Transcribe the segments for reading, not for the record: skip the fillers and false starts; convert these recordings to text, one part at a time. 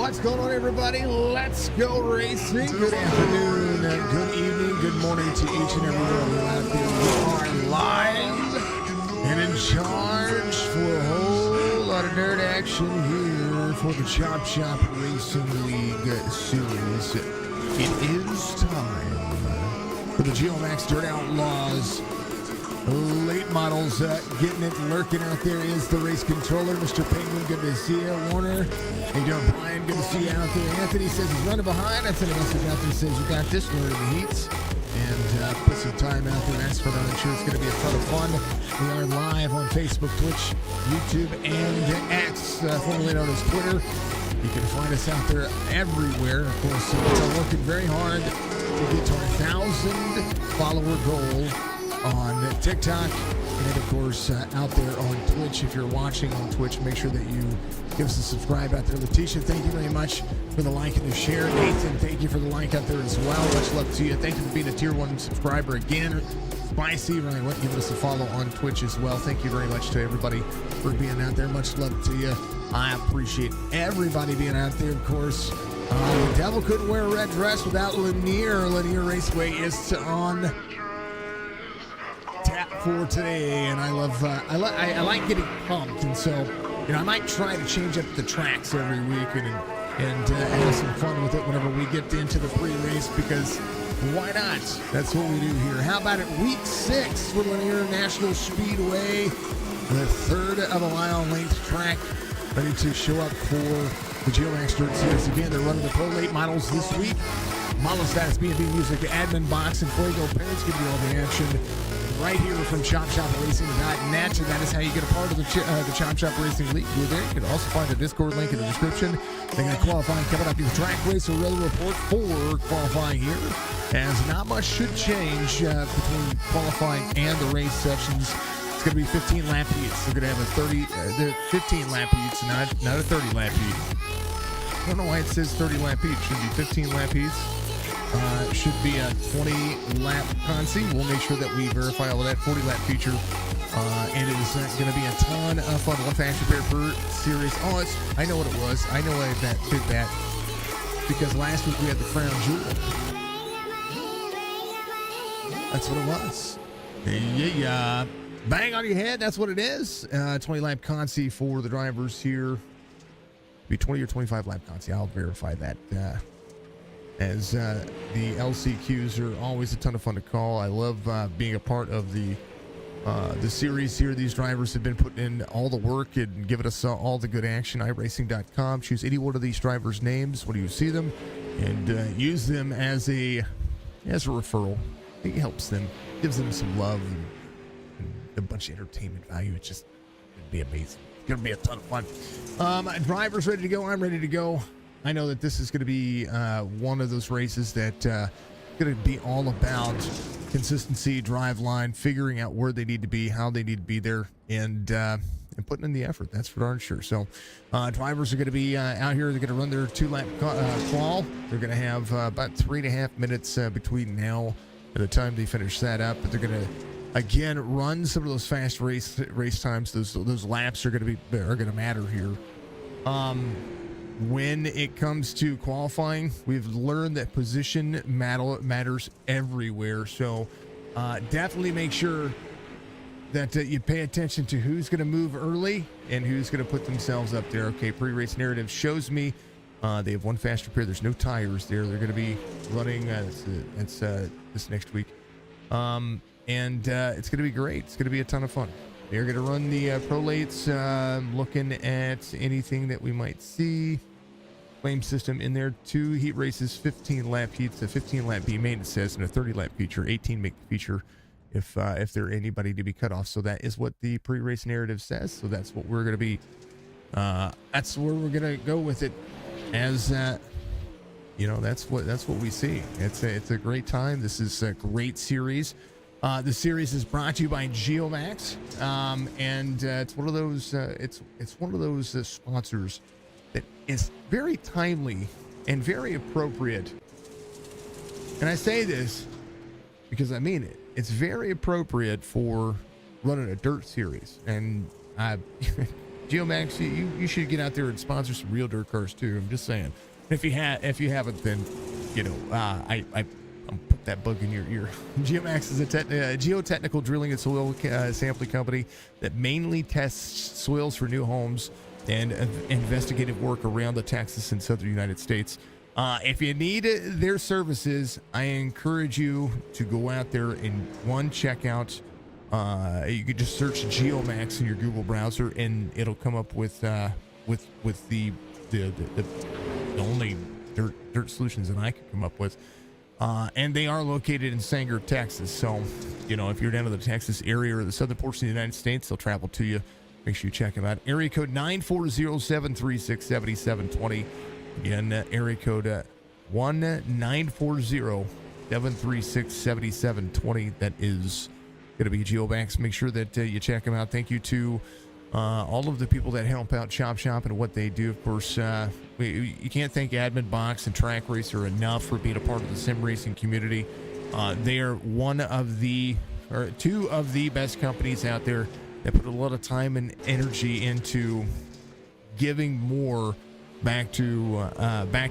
What's going on, everybody? Let's go racing. Good afternoon, good evening, good morning to each and every one of you out there. We are live and in charge for a whole lot of nerd action here for the Chop Shop Racing League Series. It is time for the Geomax Dirt Outlaws late models. Getting it lurking out there is the race controller, Mr. Penguin. Good to see you. Warner, how you doing, Brian? Good to see you out there. Anthony says he's running behind. I sent a message out there that says you got this one in the heats. And put some time out there. That's for I'm sure it's going to be a ton of fun. We are live on Facebook, Twitch, YouTube, and X, formerly known as Twitter. You can find us out there everywhere. Of course, we're working very hard to get to our 1,000 follower goal on TikTok, and of course out there on Twitch. If you're watching on Twitch, make sure that you give us a subscribe out there. Letitia, thank you very much for the like and the share. Nathan, thank you for the like out there as well. Much love to you. Thank you for being a tier 1 subscriber again. Spicy, Ryan, give us a follow on Twitch as well. Thank you very much to everybody for being out there. Much love to you. I appreciate everybody being out there. Of course, the devil couldn't wear a red dress without Lanier. Lanier Raceway is on tap for today, and I like getting pumped, and so I might try to change up the tracks every week and have some fun with it whenever we get into the pre-race, because why not? That's what we do here. How about it? Week 6 for Lanier National Speedway, the third of a mile length track, ready to show up for the Geomax Dirt Series. Again, they're running the Pro Late models this week. Model Status, B&B Music, Admin Box, and Fuego Parents give you all the action right here from ChopShopRacing.net. That is how you get a part of the Chop Shop Racing League. You're there. You can also find the Discord link in the description. They're going to qualify coming up in the track race or weather report for qualifying here, as not much should change between qualifying and the race sessions. It's going to be 15 lap heats. They're going to have 15 lap heats, not a 30 lap heat. I don't know why it says 30 lap heats. Should be 15 lap heats. Should be a 20-lap consi. We'll make sure that we verify all of that. 40-lap feature. And it is going to be a ton of fun. One fast repair per series. Oh, I know what it was. I know why that did that. Because last week we had the Crown Jewel. That's what it was. Yeah. Bang on your head. That's what it is. 20-lap consi for the drivers here. Be 20 or 25-lap consi. I'll verify that. As the LCQs are always a ton of fun to call. I love being a part of the series here. These drivers have been putting in all the work and giving us all the good action. iRacing.com. Choose any one of these drivers' names when you see them, and use them as a referral. It helps them, gives them some love and a bunch of entertainment value. It's just it'd be amazing. It's gonna be a ton of fun. Drivers ready to go. I'm ready to go. I know that this is going to be one of those races that going to be all about consistency, drive line, figuring out where they need to be, how they need to be there, and putting in the effort. That's for darn sure. So drivers are going to be out here. They're going to run their 2-lap crawl. They're going to have about 3.5 minutes between now and the time they finish that up. But they're going to again run some of those fast race times. Those laps are going to matter here. When it comes to qualifying, we've learned that position matters everywhere. So definitely make sure that you pay attention to who's going to move early and who's going to put themselves up there. Okay, pre-race narrative shows me they have one fast repair. There's no tires there. They're going to be running this next week. And it's going to be great. It's going to be a ton of fun. They're going to run the pro lates, looking at anything that we might see. Flame system in there. 2 heat races, 15 lap heats, a 15 lap B maintenance says, and a 30 lap feature, 18 make the feature if there anybody to be cut off. So that is what the pre-race narrative says. So that's what we're going to be. That's where we're going to go with it. As that's what we see. It's a great time. This is a great series. The series is brought to you by Geomax, and it's one of those sponsors that is very timely and very appropriate. And I say this because I mean it. It's very appropriate for running a dirt series, and Geomax, you should get out there and sponsor some real dirt cars too. I'm just saying. If you haven't, then I put that bug in your ear. Geomax is a geotechnical drilling and soil sampling company that mainly tests soils for new homes and investigative work around the Texas and southern United States. If you need their services, I encourage you to go out there and check out. You could just search Geomax in your Google browser, and it'll come up with the only dirt solutions that I could come up with. And they are located in Sanger, Texas. So, if you're down to the Texas area or the southern portion of the United States, they'll travel to you. Make sure you check them out. Area code 940-736-7720. Again, area code 1-940-736-7720. That is going to be Geomax. Make sure that you check them out. Thank you to all of the people that help out Chop Shop and what they do. Of course, you can't thank Admin Box and Track Racer enough for being a part of the sim racing community. They are two of the best companies out there that put a lot of time and energy into giving more back to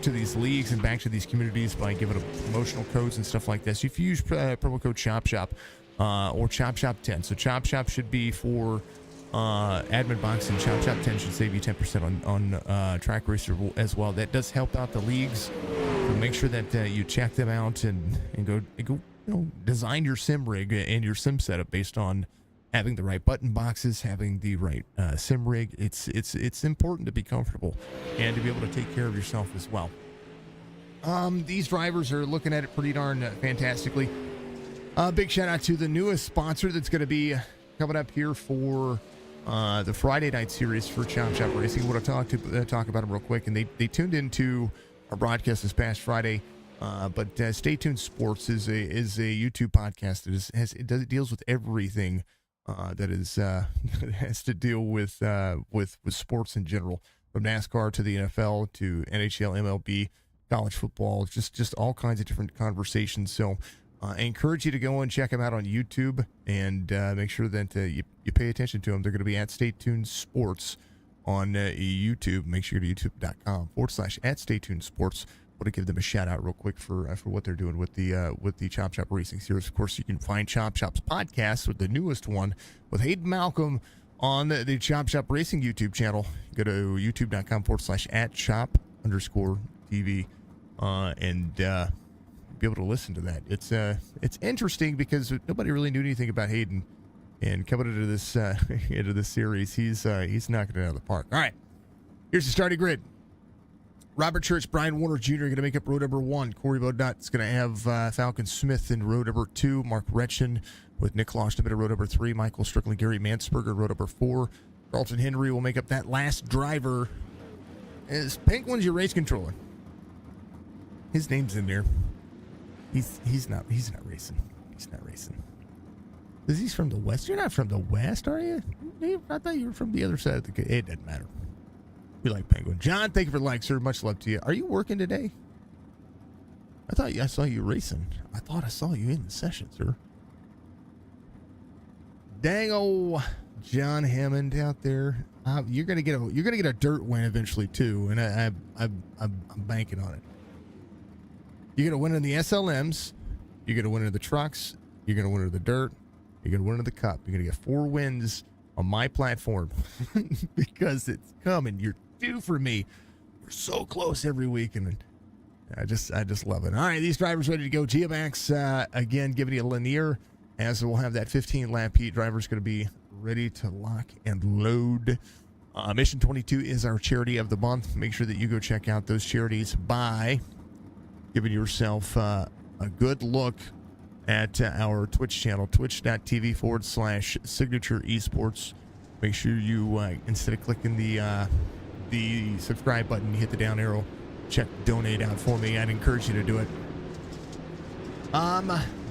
these leagues and back to these communities by giving them promotional codes and stuff like this. If you use promo code Chop Shop or Chop Shop 10, so Chop Shop should be for Admin Box, and Chop Shop 10 should save you 10% on Track Racer as well. That does help out the leagues. So make sure that you check them out and go design your sim rig and your sim setup based on having the right button boxes, having the right sim rig. It's important to be comfortable and to be able to take care of yourself as well. These drivers are looking at it pretty darn fantastically. Big shout out to the newest sponsor that's going to be coming up here for the Friday night series for Chop Shop Racing. I want to talk about them real quick, and they tuned into our broadcast this past Friday. But Stay Tuned Sports is a YouTube podcast that deals with everything that has to deal with sports in general, from NASCAR to the NFL to NHL, MLB, college football, just all kinds of different conversations. So I encourage you to go and check them out on YouTube and make sure that you pay attention to them. They're going to be at Stay Tuned Sports on YouTube. Make sure you go to youtube.com/@StayTunedSports. Want to give them a shout out real quick for what they're doing with the Chop Shop Racing series. Of course, you can find Chop Shop's podcast, with the newest one with Hayden Malcolm, on the Chop Shop Racing YouTube channel. Go to youtube.com/@chop_TV and be able to listen to that. It's interesting because nobody really knew anything about Hayden, and coming into this series, he's knocking it out of the park. All right, here's the starting grid. Robert Church, Brian Warner Jr. are going to make up row number 1. Corey Bodnott is going to have Falcon Smith in row number 2. Mark Retchen with Nick Loshtam in row number 3. Michael Strickland, Gary Mansberger, row number 4. Carlton Henry will make up that last driver. Is Penguin's your race controller? His name's in there. He's not racing. He's not racing. Because he's from the West. You're not from the West, are you? I thought you were from the other side of the... It doesn't matter. We like Penguin. John, thank you for the like, sir. Much love to you. Are you working today? I saw you racing. I thought I saw you in the session, sir. Dang old John Hammond out there. You're gonna get a dirt win eventually too, and I'm banking on it. You're gonna win in the SLMs. You're gonna win in the trucks. You're gonna win in the dirt. You're gonna win in the cup. You're gonna get 4 wins on my platform because it's coming. You're due for me. We're so close every week, and I just love it. All right, these drivers ready to go. Geomax again giving you a Lanier, as we'll have that 15 lap heat. Driver's going to be ready to lock and load. Mission 22 is our charity of the month. Make sure that you go check out those charities by giving yourself a good look at our Twitch channel, twitch.tv/signature esports. Make sure you, instead of clicking the subscribe button, you hit the down arrow. Check donate out for me. I'd encourage you to do it.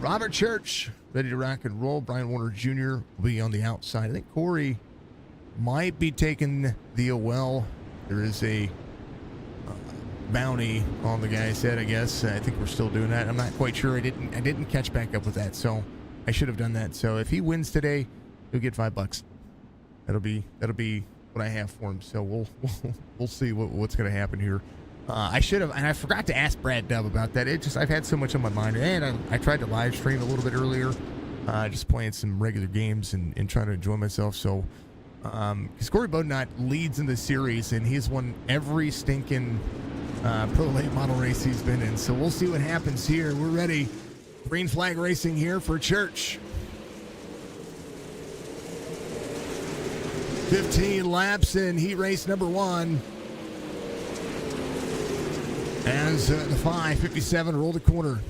Robert Church, ready to rock and roll. Brian Warner Jr. will be on the outside. I think Corey might be taking the OL. There is a bounty on the guy's head, I guess. I think we're still doing that. I'm not quite sure. I didn't catch back up with that, so I should have done that. So if he wins today, he'll get $5. That'll be what I have for him. So we'll see what's going to happen here. I should have, and I forgot to ask Brad Dub about that. I've had so much on my mind, and I tried to live stream a little bit earlier, just playing some regular games and trying to enjoy myself. So, because Corey Bodnott leads in the series, and he's won every stinking pro late model race he's been in. So we'll see what happens here. We're ready. Green flag racing here for Church. 15 laps in heat race number 1. As the 5:57 roll the corner.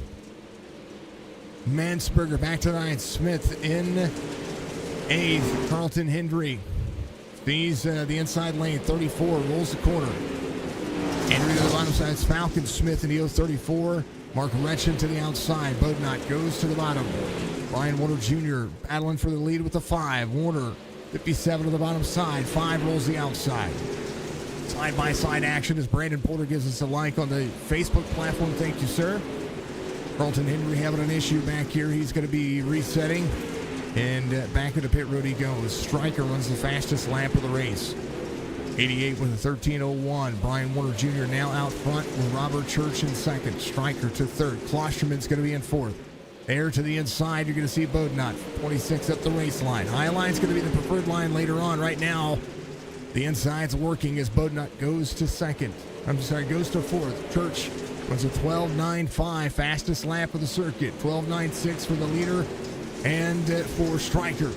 Mansberger back to 9th. Smith in 8th. Carlton Hendry sees the inside lane. 34 rolls the corner. Hendry to the bottom side. It's Falcon Smith in the 34. Mark Retchen to the outside. Bodnott goes to the bottom. Brian Warner Jr. battling for the lead with the 5. Warner 57 to the bottom side. 5 rolls the outside. Side-by-side action as Brandon Porter gives us a like on the Facebook platform. Thank you, sir. Carlton Henry having an issue back here. He's going to be resetting. And back into pit road he goes. Stryker runs the fastest lap of the race. 88 with a 13:01. Brian Warner Jr. now out front with Robert Church in second. Stryker to third. Klosterman's going to be in fourth. There to the inside, you're going to see Bodnott. 26 up the race line. High line's going to be the preferred line later on. Right now, the inside's working as Bodnott goes to second. Goes to fourth. Church runs a 12:9.5, fastest lap of the circuit. 12:9.6 for the leader and for Stryker.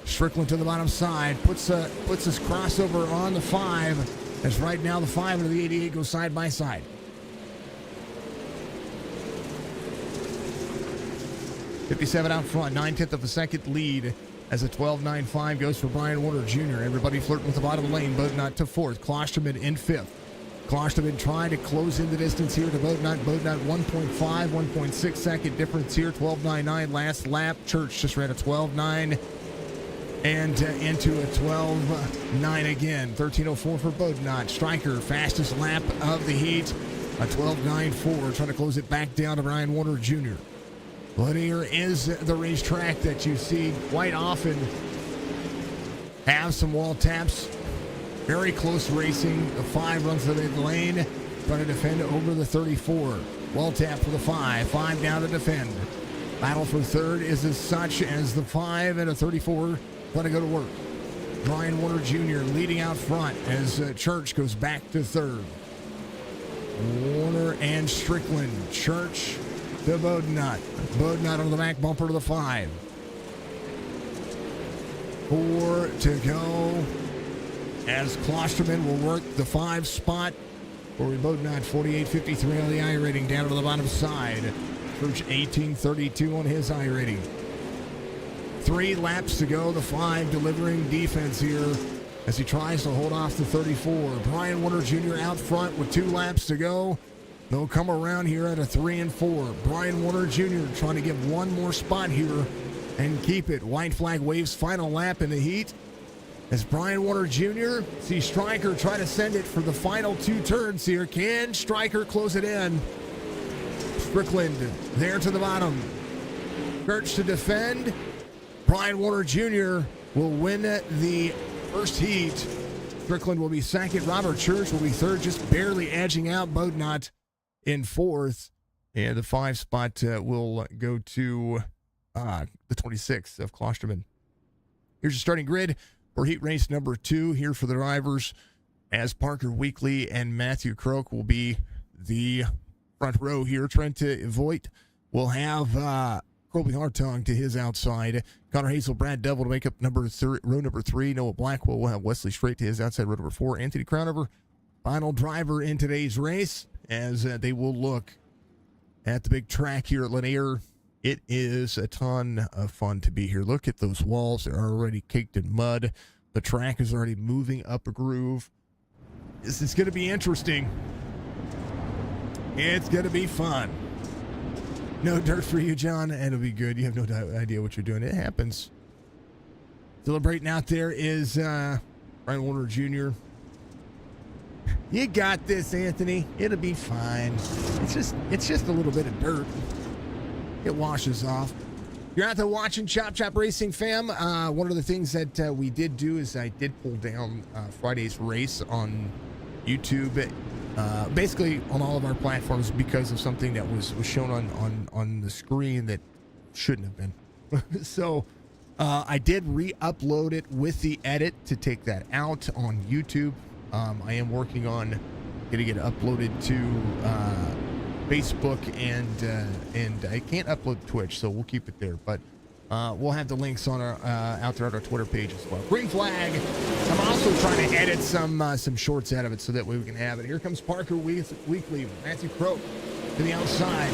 Strickland to the bottom side, puts his crossover on the 5. As right now the 5 and the 88 go side by side. .57 out front, 9/10 of a second lead. As a 12:9.5 goes for Brian Warner Jr. Everybody flirting with the bottom lane. Bodnott to fourth. Klosterman in fifth. Klosterman trying to close in the distance here to Bodnott. Bodnott 1.5, 1.6 second difference here. 12:9.9 last lap. Church just ran a 12:9 and into a 12:9 again. 13:04 for Bodnott. Stryker fastest lap of the heat. A 12:9.4 trying to close it back down to Brian Warner Jr. Lanier is the racetrack that you see quite often have some wall taps. Very close racing. The 5 runs to the mid lane, trying to defend over the 34. Wall tap for the 5. 5 down to defend. Battle for third is as such as the 5 and a 34 going to go to work. Brian Warner Jr. leading out front as Church goes back to third. Warner and Strickland. Church to Bodnott. Bodnott on the back bumper to the 5. 4 to go as Klosterman will work the 5 spot for Bodnott. 48.53 on the I rating down to the bottom side. Church 18.32 on his I rating. 3 laps to go. The 5 delivering defense here as he tries to hold off the 34. Brian Warner Jr. out front with 2 laps to go. They'll come around here at a 3 and 4. Brian Warner Jr. trying to get one more spot here and keep it. White flag waves final lap in the heat. As Brian Warner Jr. sees Stryker try to send it for the final 2 turns here. Can Stryker close it in? Strickland there to the bottom. Church to defend. Brian Warner Jr. will win the first heat. Strickland will be second. Robert Church will be third, just barely edging out Bodnott in fourth. And the 5 spot will go to the 26 of Klosterman. Here's your starting grid for heat race number 2 here for the drivers, as Parker Weekly and Matthew Croak will be the front row here. Trent Voigt will have Colby Hartong to his outside. Connor Hazel, Brad Devil to make up row number 3. Noah Blackwell will have Wesley Strait to his outside, row number 4. Anthony Crownover, final driver in today's race, as they will look at the big track here at Lanier. It is a ton of fun to be here. Look at those walls. They're already caked in mud. The track is already moving up a groove. This is going to be interesting. It's going to be fun. No dirt for you, John, and it'll be good. You have no idea what you're doing. It happens. Celebrating out there is Brian Warner Jr. You got this, Anthony. It'll be fine. It's just a little bit of dirt. It washes off. You're out there watching Chop Racing, fam. One of the things that we did do is I did pull down Friday's race on YouTube, basically on all of our platforms because of something that was shown on the screen that shouldn't have been. So I did re-upload it with the edit to take that out on YouTube. I am working on getting it uploaded to Facebook and I can't upload Twitch, so we'll keep it there. But we'll have the links on our out there on our Twitter page as well. Green flag. I'm also trying to edit some shorts out of it so that way we can have it. Here comes Parker Weekly, Matthew Croak to the outside.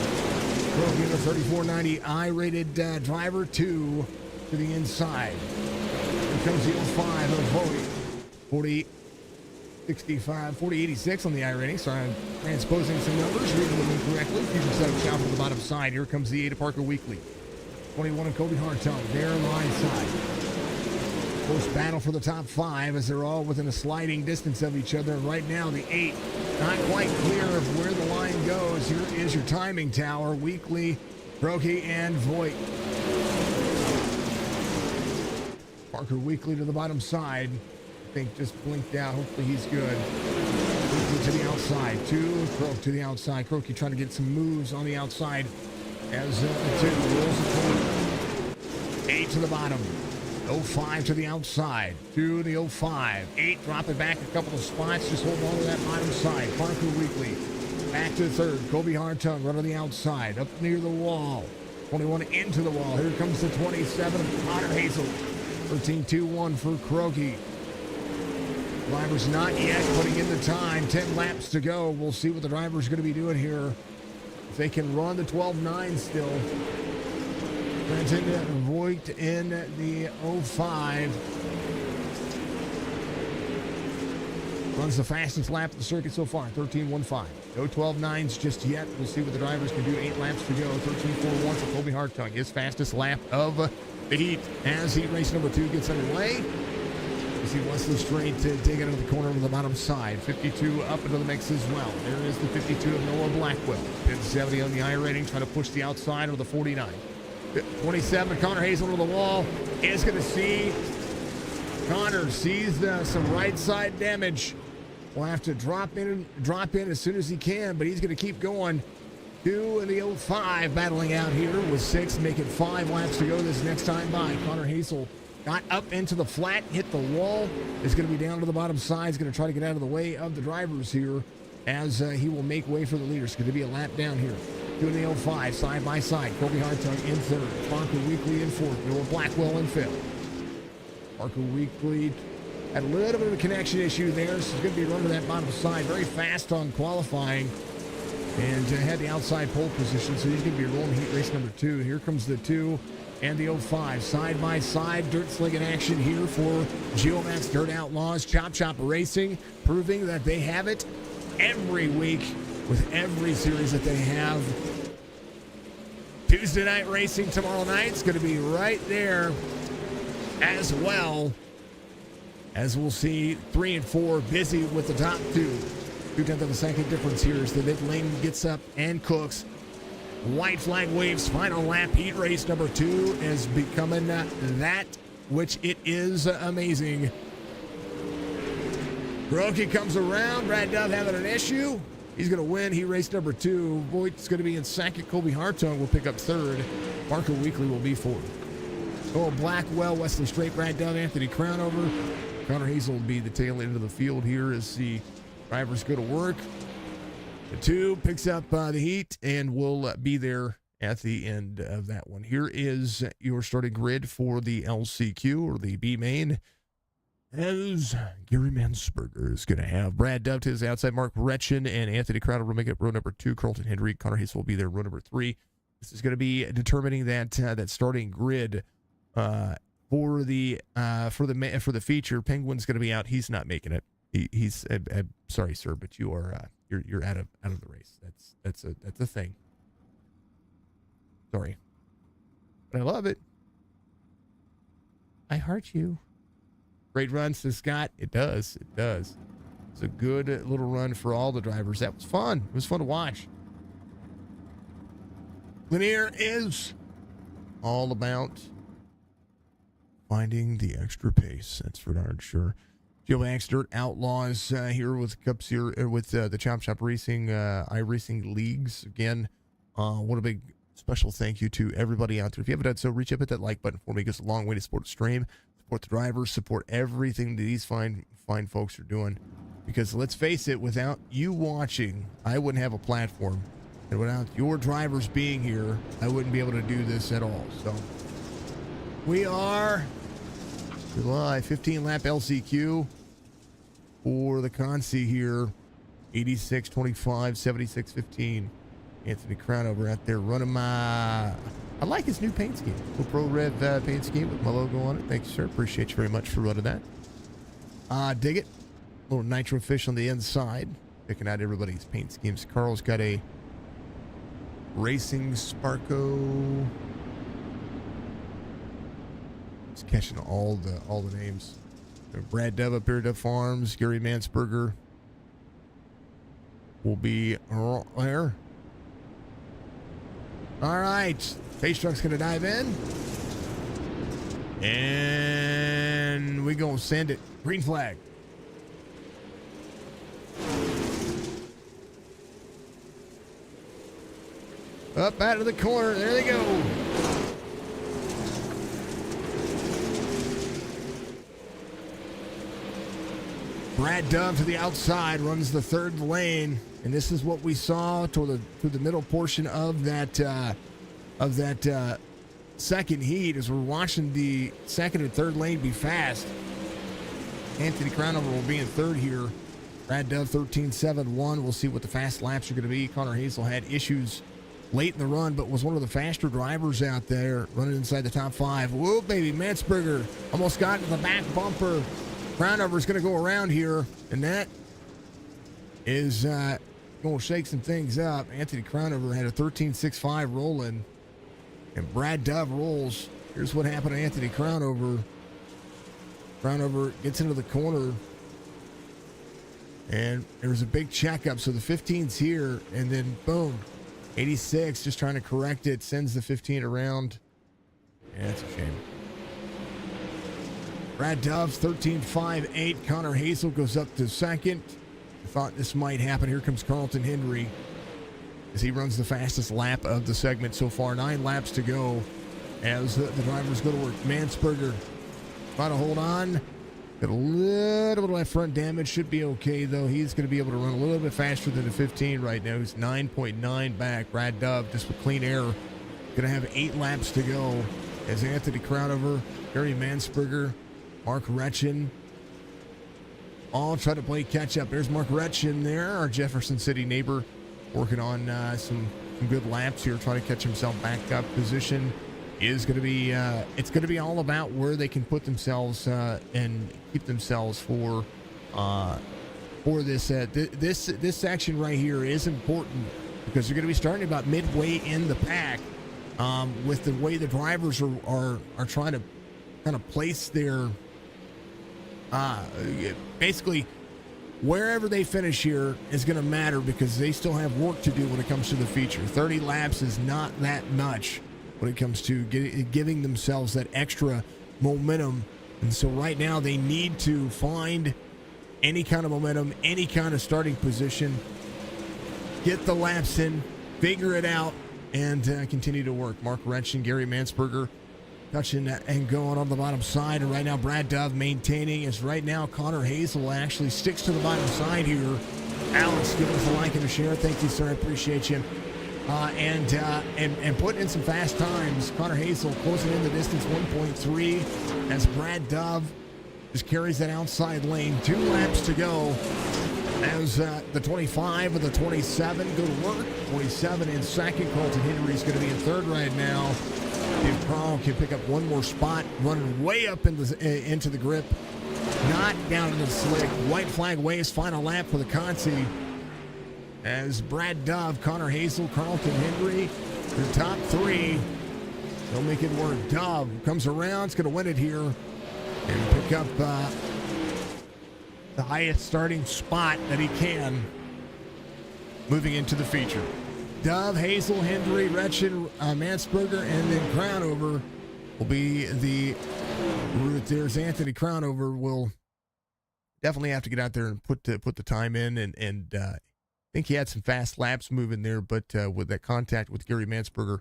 Croak in the 3490 I-rated driver 2 to the inside. Here comes the 05 of 40 65, 4086 on the iRating. Sorry, I'm transposing some numbers, reading them incorrectly. Future setup shot from the bottom side. Here comes the 8 of Parker Weekly. 21 of Kobe Hartung. There on the line side. Close battle for the top 5 as they're all within a sliding distance of each other. And right now, the 8 not quite clear of where the line goes. Here is your timing tower. Weekly, Brokey, and Voigt. Parker Weekly to the bottom side. I think just blinked out. Hopefully he's good. Weekly to the outside. 2, Croak to the outside. Croaky trying to get some moves on the outside as the 2 rolls the corner. 8 to the bottom. 05 to the outside. 2 the 05. 8 dropping back a couple of spots. Just holding on to that bottom side. Parker Weekly back to the 3rd. Kobe Hartung right on the outside. Up near the wall. 21 into the wall. Here comes the 27 of Connor Hazel. 13-2-1 for Croaky. Driver's not yet putting in the time. 10 laps to go. We'll see what the driver's going to be doing here. If they can run the 12.9 still. Brenton Voigt in the 05. Runs the fastest lap of the circuit so far, 13.15. No 12.9s just yet. We'll see what the drivers can do. 8 laps to go. 13.41 for Kobe Hartung. His fastest lap of the heat as heat race number 2 gets underway. As he wants the straight to dig into the corner of the bottom side. 52 up into the mix as well. There is the 52 of Noah Blackwell. 70 on the iRating, trying to push the outside of the 49. 27, Connor Hazel to the wall. Is going to see. Connor sees some right side damage. Will have to drop in as soon as he can, but he's going to keep going. 2 in the 05 battling out here with 6, making 5 laps to go this next time by. Connor Hazel got up into the flat, hit the wall. Is going to be down to the bottom side. He's going to try to get out of the way of the drivers here as he will make way for the leaders. It's going to be a lap down here. 2 in the 05, side by side. Kobe Hartung in 3rd. Parker Weekly in 4th. Noah Blackwell in 5th. Parker Weekly had a little bit of a connection issue there. So he's going to be running to that bottom side. Very fast on qualifying. And had the outside pole position. So he's going to be rolling heat race number 2. Here comes the 2. And the 05, side by side, dirt slinging action here for Geomax Dirt Outlaws, Chop Racing, proving that they have it every week with every series that they have. Tuesday night racing tomorrow night is going to be right there as well. As we'll see, 3 and 4 busy with the top 2. 2/10 of a second difference here as the mid lane gets up and cooks. White flag waves, final lap, heat race number 2 is becoming that which it is amazing. Brokey comes around, Brad Dove having an issue. He's going to win heat race number 2. Voigt's going to be in 2nd. Kobe Hartung will pick up 3rd. Parker Weekly will be 4th. Oh, Blackwell, Wesley Straight, Brad Dove, Anthony Crownover. Connor Hazel will be the tail end of the field here as the drivers go to work. The 2 picks up the heat and will be there at the end of that one. Here is your starting grid for the LCQ or the B main. As Gary Mansberger is going to have Brad Dove to his outside, Mark Retchen and Anthony Crowder will make up row number 2. Carlton Henry, Connor Hazel will be there row number 3. This is going to be determining that starting grid for the feature. Penguin's going to be out. He's not making it. He's sorry, sir, but you are you're out of the race. That's a thing. Sorry, but I love it. I heart you. Great run, says Scott. It does. It's a good little run for all the drivers. That was fun. It was fun to watch. Lanier is all about finding the extra pace. That's for darn sure. Geomax Dirt Outlaws here with Cups here with the Chop Shop Racing iRacing leagues again. What a big special thank you to everybody out there. If you haven't done so, reach up, hit that like button for me. It goes a long way to support the stream, support the drivers, support everything that these fine folks are doing. Because let's face it, without you watching, I wouldn't have a platform, and without your drivers being here, I wouldn't be able to do this at all. So we are July 15 lap LCQ for the Consi here, 86.25, 76.15. Anthony Crownover out there running my, I like his new paint scheme, little Pro Red paint scheme with my logo on it. Thank you, sir. Appreciate you very much for running that. Dig it. Little nitro fish on the inside, picking out everybody's paint schemes. Carl's got a Racing Sparko. He's catching all the names. Brad Dove up here at Dove Farms. Gary Mansberger will be there. All right, Face Truck's gonna dive in, and we gonna send it. Green flag. Up out of the corner. There they go. Brad Dove to the outside runs the third lane, and this is what we saw to the middle portion of that second heat as we're watching the second and third lane be fast. Anthony Crownover will be in third here. Brad Dove 13.71. We'll see what the fast laps are going to be. Connor Hazel had issues late in the run, but was one of the faster drivers out there running inside the top five. Whoa, baby, Mansberger almost got in the back bumper. Crownover is going to go around here, and that is going to shake some things up. Anthony Crownover had a 13.65 rolling, and Brad Dove rolls. Here's what happened to Anthony Crownover. Crownover gets into the corner, and there's a big checkup. So the 15's here, and then boom, 86 just trying to correct it, sends the 15 around. Yeah, that's a shame. Brad Dove's 13.58. Connor Hazel goes up to second. I thought this might happen. Here comes Carlton Henry as he runs the fastest lap of the segment so far. 9 laps to go as the drivers go to work. Mansberger trying to hold on. Got a little bit of left front damage. Should be okay, though. He's going to be able to run a little bit faster than the 15 right now. He's 9.9 back. Brad Dove just with clean air. Going to have 8 laps to go as Anthony Crownover, Gary Mansberger, Mark Retchen all try to play catch up. There's Mark Retchen there, our Jefferson City neighbor, working on some good laps here, trying to catch himself back up. Position is going to be it's going to be all about where they can put themselves and keep themselves for this this section right here is important because they're going to be starting about midway in the pack with the way the drivers are trying to kind of place their basically wherever they finish here is going to matter because they still have work to do when it comes to the feature. 30 laps is not that much when it comes to giving themselves that extra momentum. And so right now they need to find any kind of momentum, any kind of starting position, get the laps in, figure it out, and continue to work. Mark Wrench and Gary Mansberger touching and going on the bottom side. And right now Brad Dove maintaining as right now Connor Hazel actually sticks to the bottom side here. Alex, give us a like and a share. Thank you, sir. I appreciate you. And putting in some fast times. Connor Hazel closing in the distance 1.3 as Brad Dove just carries that outside lane. 2 laps to go as the 25 and the 27 go to work. 27 in second. Carlton Henry is going to be in third right now. If Carl can pick up one more spot, running way up into the grip, not down in the slick. White flag waves, final lap for the Consi. As Brad Dove, Connor Hazel, Carlton Henry, the top 3. They'll make it work. Dove comes around, it's going to win it here and pick up the highest starting spot that he can moving into the feature. Dove, Hazel, Hendry, Retchen, Mansberger, and then Crownover will be the route. There's Anthony Crownover will definitely have to get out there and put the time in, and I think he had some fast laps moving there, but with that contact with Gary Mansberger,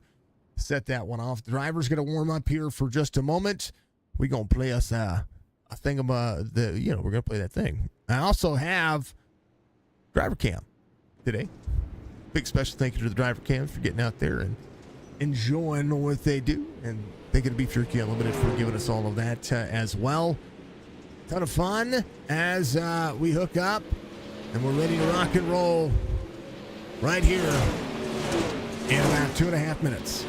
set that one off. The driver's going to warm up here for just a moment. We're going to play us a thing about we're going to play that thing. I also have driver cam today. Big special thank you to the driver cam for getting out there and enjoying what they do. And thank you to Beef Jerky Unlimited for giving us all of that as well. Ton of fun as we hook up and we're ready to rock and roll right here in about 2.5 minutes.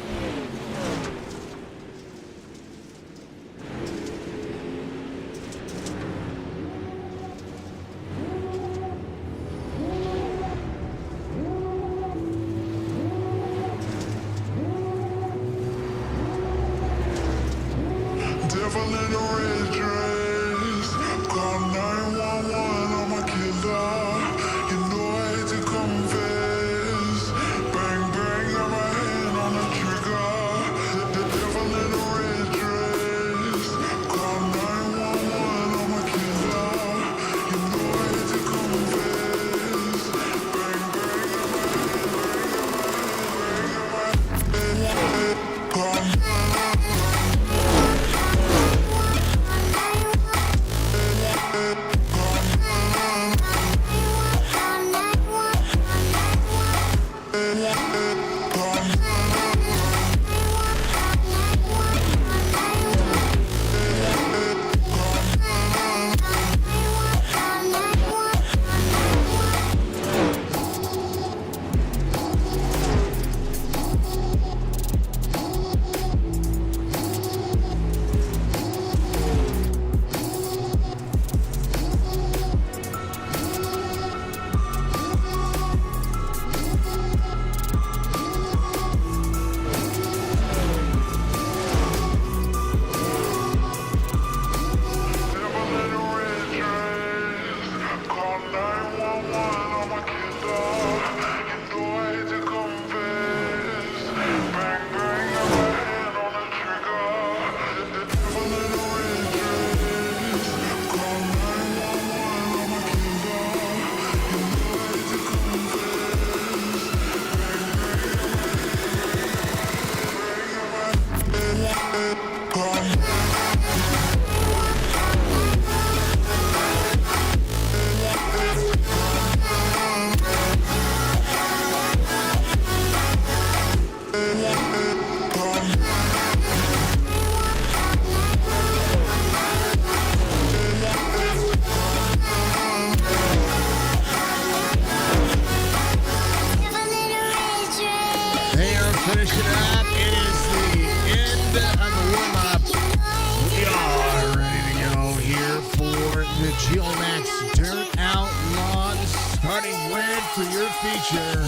Geomax Dirt Outlaws starting red for your feature.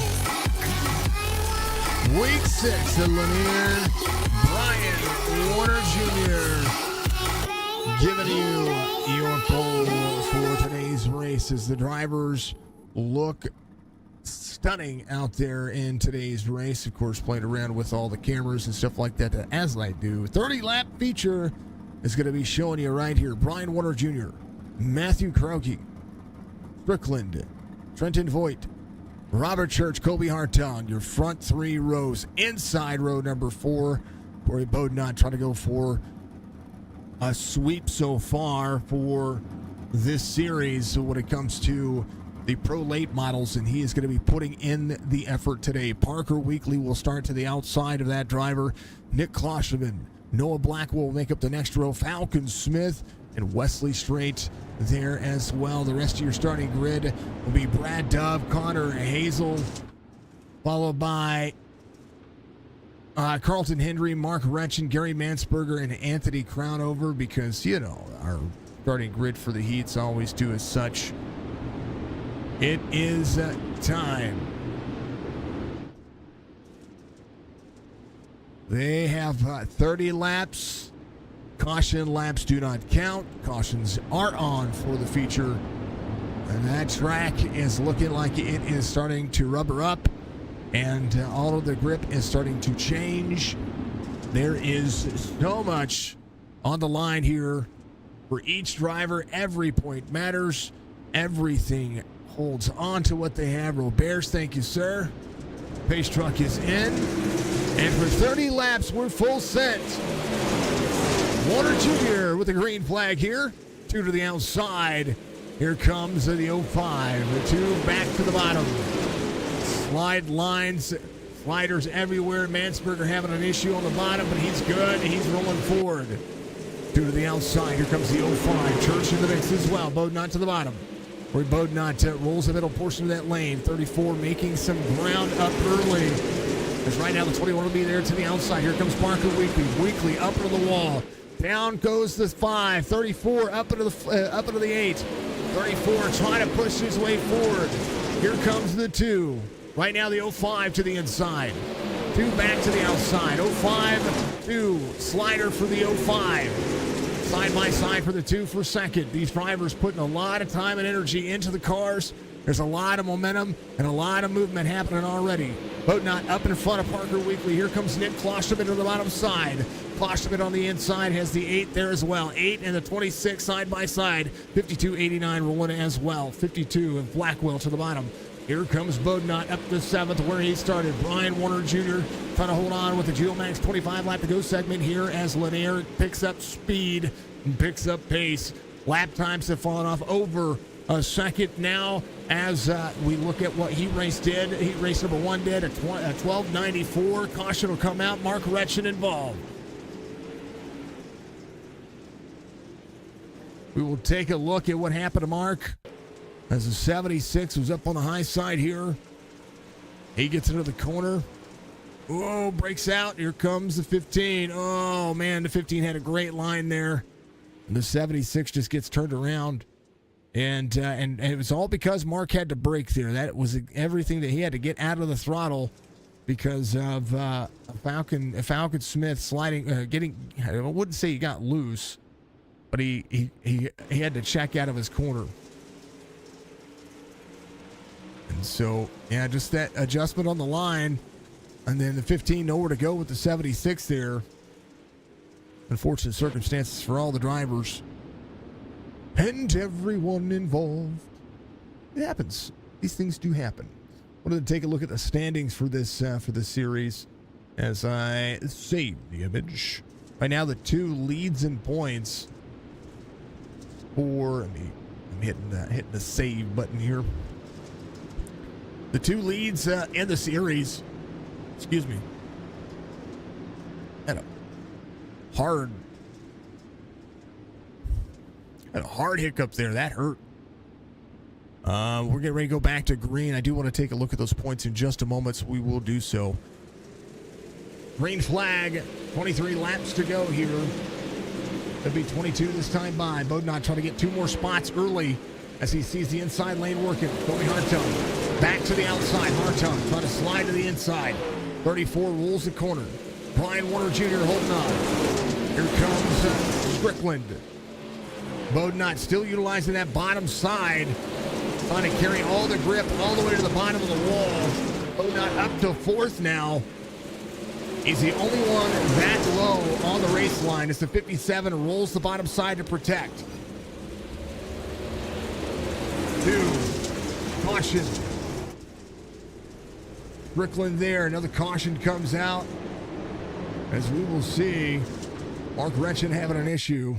Week 6 at Lanier. Brian Warner Jr. giving you your pole for today's race as the drivers look stunning out there in today's race. Of course, playing around with all the cameras and stuff like that, as I do. 30-lap feature is going to be showing you right here. Brian Warner Jr., Matthew Kroenke, Strickland, Trenton Voigt, Robert Church, Kobe Hartung, your front 3 rows. Inside row number 4, Corey Bodnot trying to go for a sweep so far for this series. So when it comes to the pro late models, and he is going to be putting in the effort today. Parker Weekly will start to the outside of that driver. Nick Klosterman, Noah Blackwell will make up the next row. Falcon Smith and Wesley Strait there as well. The rest of your starting grid will be Brad Dove, Connor Hazel, followed by Carlton Hendry, Mark Retchen, Gary Mansberger, and Anthony Crownover, because, you know, our starting grid for the heats always do as such. It is time. They have 30 laps. Caution laps do not count. Cautions are on for the feature. And that track is looking like it is starting to rubber up. and all of the grip is starting to change. There is so much on the line here for each driver. Every point matters. Everything holds on to what they have. Roberts, thank you, sir. Pace truck is in. And for 30 laps, we're full set. Warner Jr. with the green flag here. 2 to the outside. Here comes the 05. The 2 back to the bottom. Slide lines. Sliders everywhere. Mansberger having an issue on the bottom, but he's good. He's rolling forward. 2 to the outside. Here comes the 05. Church in the mix as well. Bodnot to the bottom. Roy Bodnot rolls the middle portion of that lane. 34 making some ground up early. As right now the 21 will be there to the outside. Here comes Parker Weekly. Weekly up into the wall. Down goes the 5. 34 up into the 8. 34 trying to push his way forward. Here comes the 2. Right now the 05 to the inside. 2 back to the outside. 05, 2. Slider for the 05. Side by side for the 2 for second. These drivers putting a lot of time and energy into the cars. There's a lot of momentum and a lot of movement happening already. Bodnot up in front of Parker Weekly. Here comes Nick Klosterman to the bottom side. Klosterman on the inside has the 8 there as well. 8 and the 26 side by side. 52.89 rolling as well. 52 and Blackwell to the bottom. Here comes Bodnot up to 7th where he started. Brian Warner Jr. trying to hold on with the Geomax 25 lap to go segment here as Lanier picks up speed and picks up pace. Lap times have fallen off over a second now as we look at what heat race did. Heat race number 1 did a 12.94. Caution will come out. Mark Retchen involved. We will take a look at what happened to Mark. As the 76 was up on the high side here. He gets into the corner. Oh, breaks out. Here comes the 15. Oh, man, the 15 had a great line there. And the 76 just gets turned around. And it was all because Mark had to brake there. That was everything that he had to get out of the throttle because of Falcon Smith sliding, getting, I wouldn't say he got loose, but he had to check out of his corner. And so, yeah, just that adjustment on the line. And then the 15 nowhere to go with the 76 there. Unfortunate circumstances for all the drivers. And everyone involved. It happens. These things do happen. Wanted to take a look at the standings for this series as I save the image. Right now, the 2 leads in points for, I'm hitting the save button here. The 2 leads in the series, excuse me, had a hard hiccup there. That hurt. We're getting ready to go back to green. I do want to take a look at those points in just a moment, so we will do so. Green flag, 23 laps to go here. It'll be 22 this time by. Bodnot trying to get 2 more spots early as he sees the inside lane working. Toby Hartung back to the outside. Hartung trying to slide to the inside. 34 rolls the corner. Brian Warner Jr. holding on. Here comes Strickland. Bodnot still utilizing that bottom side. Trying to carry all the grip all the way to the bottom of the wall. Bodnot up to 4th now. He's the only one that low on the race line. It's the 57 and rolls the bottom side to protect. 2. Caution. Strickland there. Another caution comes out. As we will see, Mark Retchen having an issue.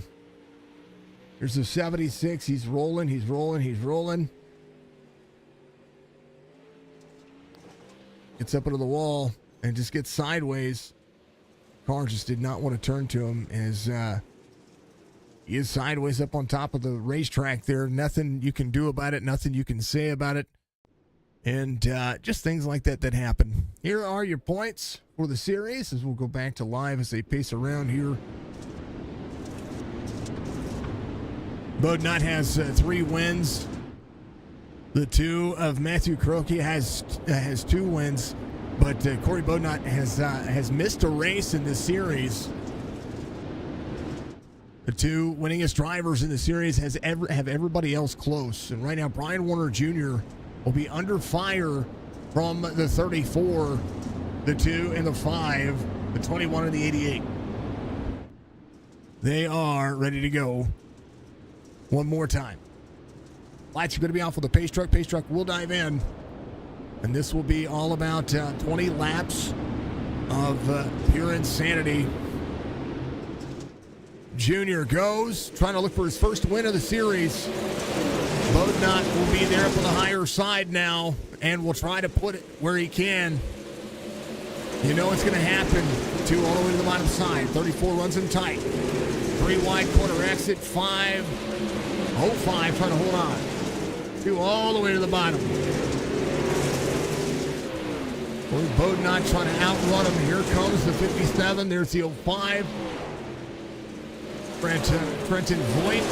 Here's the 76. He's rolling. He's rolling. He's rolling. Gets up into the wall and just gets sideways. Car just did not want to turn to him as he is sideways up on top of the racetrack there. Nothing you can do about it. Nothing you can say about it. And just things like that happen. Here are your points for the series as we'll go back to live as they pace around here. Bodnot has 3 wins. The 2 of Matthew Croce has 2 wins, but Corey Bodnot has missed a race in this series. The 2 winningest drivers in the series have everybody else close, and right now Brian Warner Jr. will be under fire from the 34, the 2, and the 5, the 21, and the 88. They are ready to go one more time. Lights are going to be off with the pace truck. Pace truck will dive in. And this will be all about 20 laps of pure insanity. Junior goes, trying to look for his first win of the series. Bodnot will be there up on the higher side now and will try to put it where he can. You know it's going to happen. 2 all the way to the bottom side. 34 runs in tight. 3 wide corner exit. 5. 05 trying to hold on. 2 all the way to the bottom. Bodnot trying to outrun him. Here comes the 57. There's the 05. Trenton Voigt.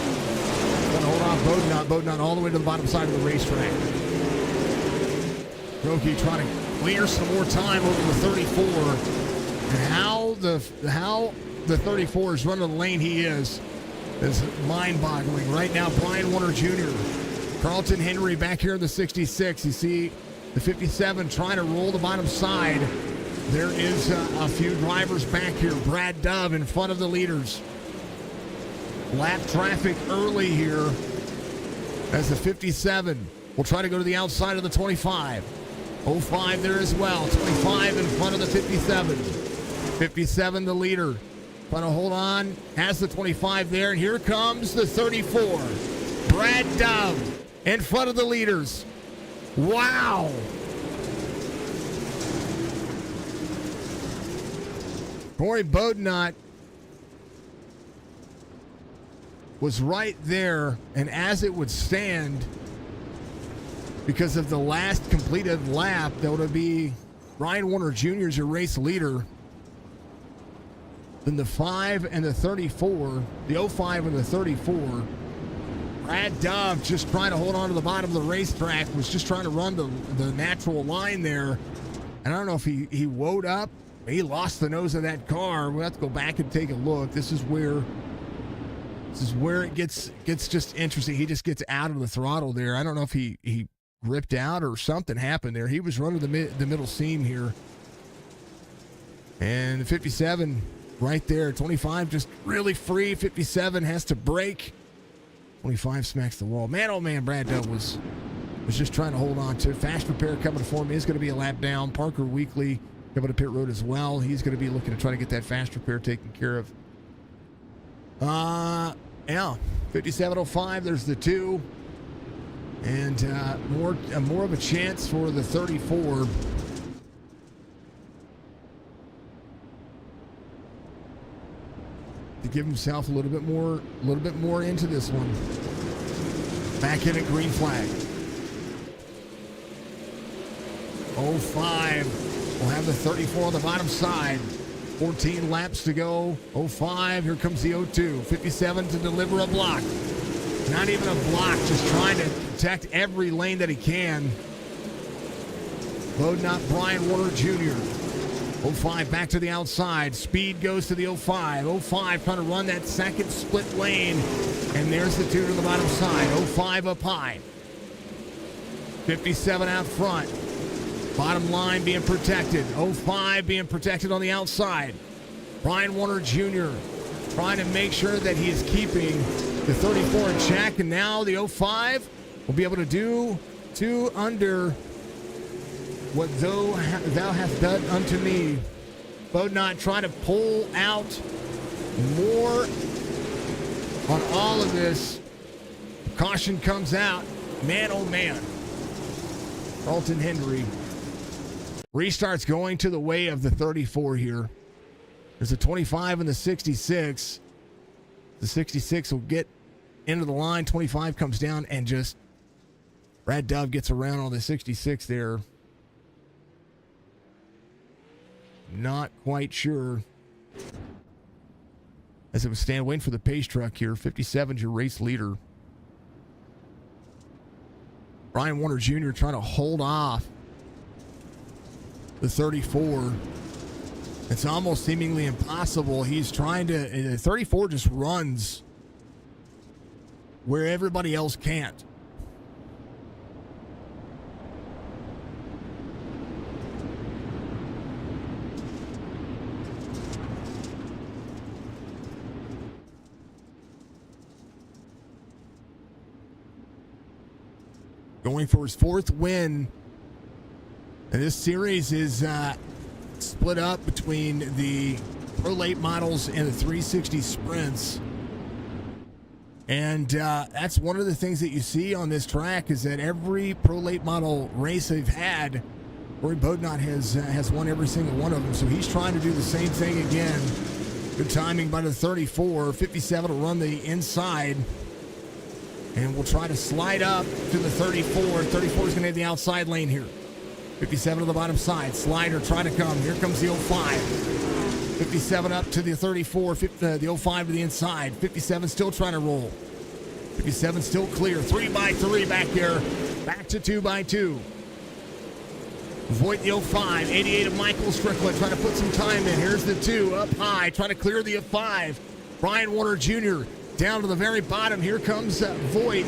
Going to hold on Bodnot. Bodnot all the way to the bottom side of the racetrack. Roki trying to clear some more time over the 34. And how the 34 is running the lane he is mind-boggling. Right now, Brian Warner Jr., Carlton Henry back here in the 66. You see the 57 trying to roll the bottom side. There is a few drivers back here. Brad Dove in front of the leaders. Lap traffic early here as the 57 will try to go to the outside of the 25. 05 there as well. 25 in front of the 57. 57 the leader. Trying to hold on. Has the 25 there. And here comes the 34. Brad Dove in front of the leaders. Wow. Corey Bodnot was right there, and as it would stand, because of the last completed lap, that would be Brian Warner Jr. as your race leader. Then the 5 and the 34, the 05 and the 34. Brad Dove just trying to hold on to the bottom of the racetrack, was just trying to run the natural line there. And I don't know if he woed up. He lost the nose of that car. We'll have to go back and take a look. This is where it gets just interesting. He just gets out of the throttle there. I don't know if he ripped out or something happened there. He was running the middle seam here. And the 57 right there. 25 just really free. 57 has to brake. 25 smacks the wall. Man, oh man, Brad Dove was just trying to hold on to it. Fast repair coming for him. He's going to be a lap down. Parker Weekly coming to pit road as well. He's going to be looking to try to get that fast repair taken care of. Yeah, 57.05. There's the 2, and more of a chance for the 34. To give himself a little bit more into this one. Back in at green flag. 05 will have the 34 on the bottom side. 14 laps to go. 05, here comes the 02. 57 to deliver a block. Not even a block, just trying to protect every lane that he can. Bodnot Brian Warner Jr. 05 back to the outside. Speed goes to the 05. 05 trying to run that second split lane. And there's the 2 to the bottom side. 05 up high. 57 out front. Bottom line being protected. 05 being protected on the outside. Brian Warner Jr. trying to make sure that he is keeping the 34 in check. And now the 05 will be able to do 2 under what thou hast done unto me. Bodnot trying to pull out more on all of this. Caution comes out. Man, oh man. Carlton Henry. Restart's going to the way of the 34 here. There's a 25 and the 66. The 66 will get into the line. 25 comes down and just Brad Dove gets around on the 66 there. Not quite sure. As it was stand waiting for the pace truck here. 57's your race leader. Brian Warner Jr. trying to hold off the 34. It's almost seemingly impossible. He's trying to, 34 just runs where everybody else can't. going for his 4th win. And this series is split up between the Pro Late models and the 360 sprints. And that's one of the things that you see on this track is that every Pro Late model race they've had, Rory Bodnot has won every single one of them. So he's trying to do the same thing again. Good timing by the 34. 57 will run the inside. And we'll try to slide up to the 34. 34 is going to have the outside lane here. 57 to the bottom side. Slider trying to come. Here comes the 05. 57 up to the 34. The 05 to the inside. 57 still trying to roll. 57 still clear. 3x3 back here. Back to 2x2. Voigt the 05. 88 of Michael Strickland trying to put some time in. Here's the 2 up high. Trying to clear the 5. Brian Warner Jr. down to the very bottom. Here comes Voigt.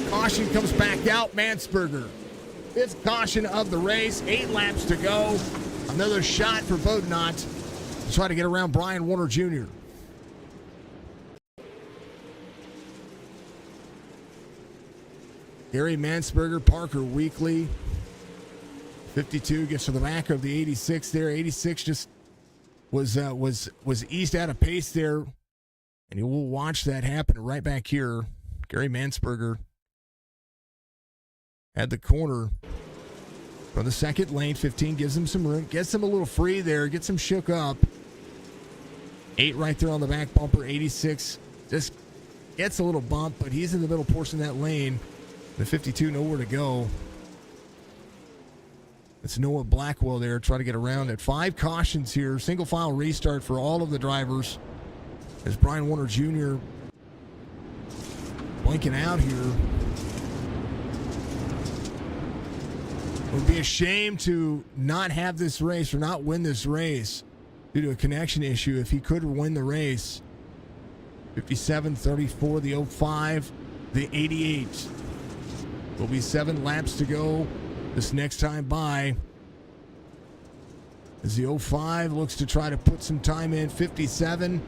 Caution comes back out. Mansberger. 5th caution of the race. 8 laps to go. Another shot for Bodnot to try to get around Brian Warner Jr. Gary Mansberger, Parker Weekly. 52 gets to the back of the 86 there. 86 just was eased out of pace there. And you will watch that happen right back here. Gary Mansberger at the corner from the 2nd lane. 15 gives him some room, gets him a little free there, gets him shook up. 8 right there on the back bumper. 86 just gets a little bump, but he's in the middle portion of that lane. The 52 nowhere to go. It's Noah Blackwell there trying to get around it. 5 cautions here. Single file restart for all of the drivers as Brian Warner Jr. blinking out here. It would be a shame to not have this race or not win this race due to a connection issue if he could win the race. 57, 34, the 05, the 88. Will be 7 laps to go this next time by. As the 05 looks to try to put some time in. 57.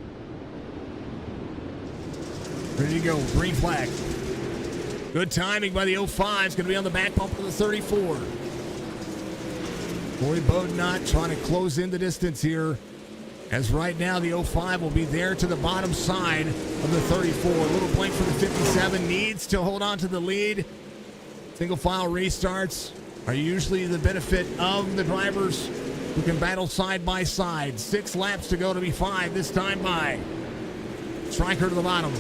Ready to go. Green flag. Good timing by the 05. It's going to be on the back bumper of the 34. Rory Bodnot trying to close in the distance here. As right now the 05 will be there to the bottom side of the 34. A little blink for the 57. Needs to hold on to the lead. Single file restarts are usually the benefit of the drivers who can battle side by side. 6 laps to go to be 5 this time by. Striker to the bottom.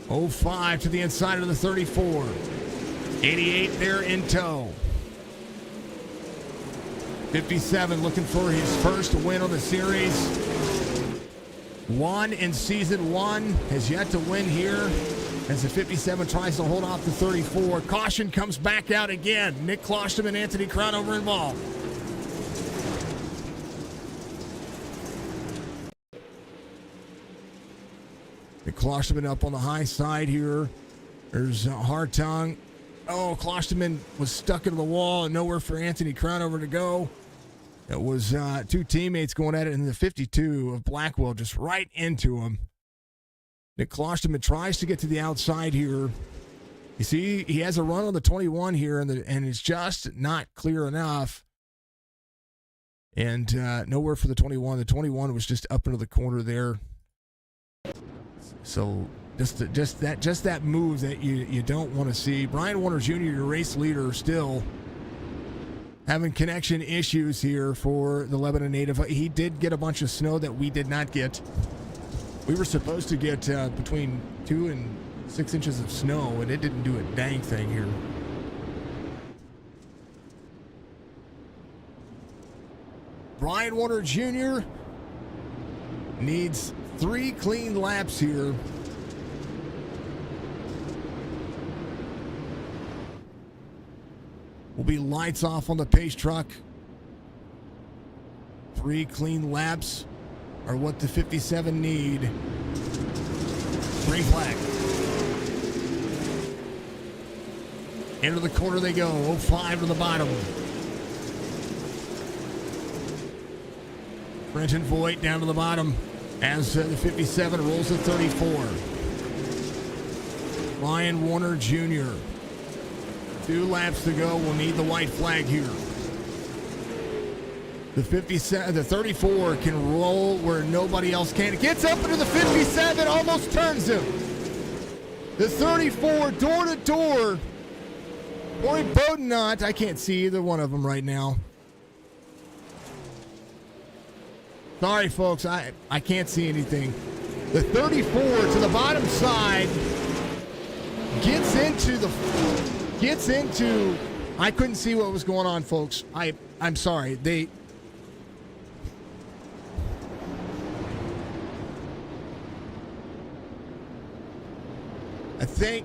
05 to the inside of the 34. 88 there in tow. 57 looking for his first win on the series. Won in season 1, has yet to win here as the 57 tries to hold off the 34. Caution comes back out again. Nick Klosterman and Anthony Crownover involved. Nick Klosterman up on the high side here. There's Hartung. Oh, Klosterman was stuck into the wall and nowhere for Anthony Crownover to go. It was 2 teammates going at it, and the 52 of Blackwell just right into him. Nick Klosterman tries to get to the outside here. You see, he has a run on the 21 here, and it's just not clear enough. And nowhere for the 21. The 21 was just up into the corner there. So just that move that you don't want to see. Brian Warner Jr., your race leader, still having connection issues here for the Lebanon native. He did get a bunch of snow that we did not get. We were supposed to get between 2 and 6 inches of snow, and it didn't do a dang thing here. Brian Warner Jr. needs 3 clean laps here. Will be lights off on the pace truck. 3 clean laps are what the 57 need. Green flag. Into the corner they go. 05 to the bottom. Brenton Voigt down to the bottom as the 57 rolls the 34. Ryan Warner Jr. 2 laps to go. We'll need the white flag here. The 57, the 34 can roll where nobody else can. It gets up into the 57, almost turns him. The 34, door to door. Corey Bodnot, I can't see either one of them right now. Sorry, folks, I can't see anything. The 34 to the bottom side gets into. I couldn't see what was going on, folks. I'm sorry.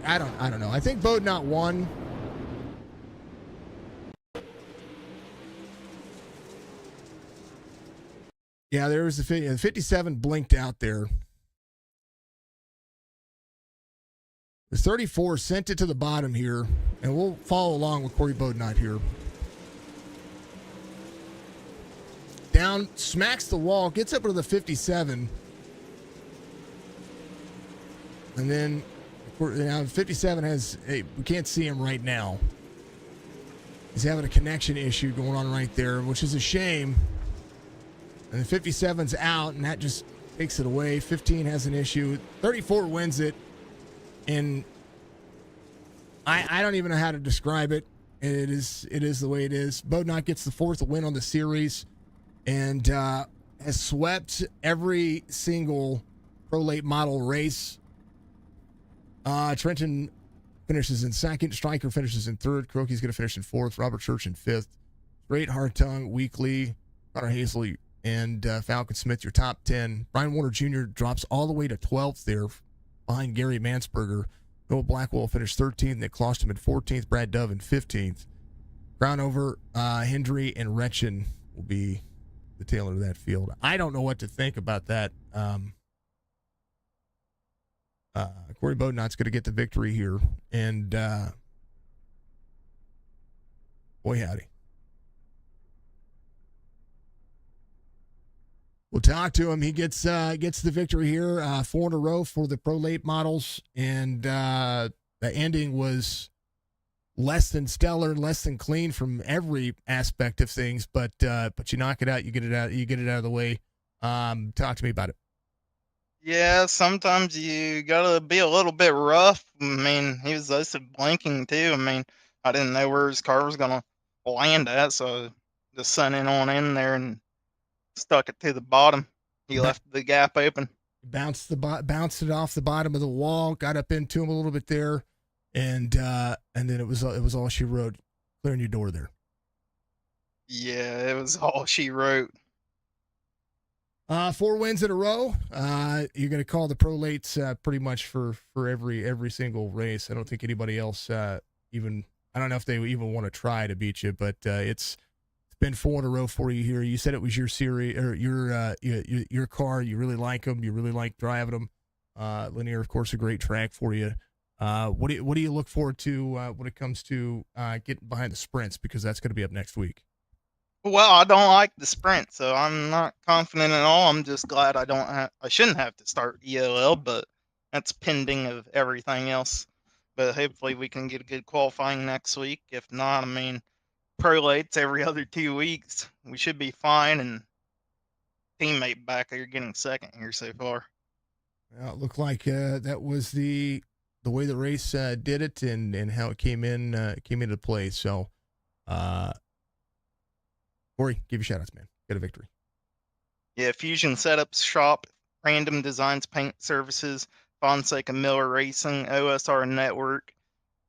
I don't know. I think Bodnot won. Yeah, there was the 57 blinked out there. The 34 sent it to the bottom here, and we'll follow along with Corey Bodnot here. Down, smacks the wall, gets up to the 57. And then, now 57 we can't see him right now. He's having a connection issue going on right there, which is a shame. And the 57's out, and that just takes it away. 15 has an issue. 34 wins it. And I don't even know how to describe it. It is the way it is. Bodnot gets the 4th win on the series and has swept every single Pro Late Model race. Trenton finishes in 2nd. Stryker finishes in 3rd. Croaky's going to finish in 4th. Robert Church in 5th. Straight, Hartung, Weekly, Connor Hazley, and Falcon Smith, your top 10. Brian Warner Jr. drops all the way to 12th there behind Gary Mansberger. Noah Blackwell finished 13th. Nick Klosterman 14th. Brad Dove in 15th. Crownover, Hendry, and Retchen will be the tail end of that field. I don't know what to think about that. Corey Bodnot's going to get the victory here. And boy, howdy. We'll talk to him. He gets the victory here, 4 in a row for the Pro Late Models, and the ending was less than stellar, less than clean from every aspect of things. But you knock it out, you get it out of the way. Talk to me about it. Yeah, sometimes you gotta be a little bit rough. I mean, he was listed blinking too. I mean, I didn't know where his car was gonna land at, so just sent it on in there and stuck it to the bottom. He left the gap open. Bounced it off the bottom of the wall, got up into him a little bit there, and then it was all she wrote. Clearing your door there. Yeah, it was all she wrote. 4 wins in a row. You're going to call the Pro Lates pretty much for every single race. I don't think anybody else even. I don't know if they even want to try to beat you, but it's been 4 in a row for you here. You said it was your series or your car. You really like them. You really like driving them. Lanier, of course, a great track for you. What do you look forward to when it comes to getting behind the sprints, because that's going to be up next week? Well, I don't like the sprint, so I'm not confident at all. I'm just glad I shouldn't have to start ELL, but that's pending of everything else. But hopefully we can get a good qualifying next week. If not, I mean, Pro Lates every other 2 weeks. We should be fine, and teammate back here getting 2nd here so far. Well, it looked like that was the way the race did it and how it came into play. So, Corey, give you shout outs, man. Get a victory. Yeah, Fusion Setups Shop, Random Designs Paint Services, Fonseca Miller Racing, OSR Network,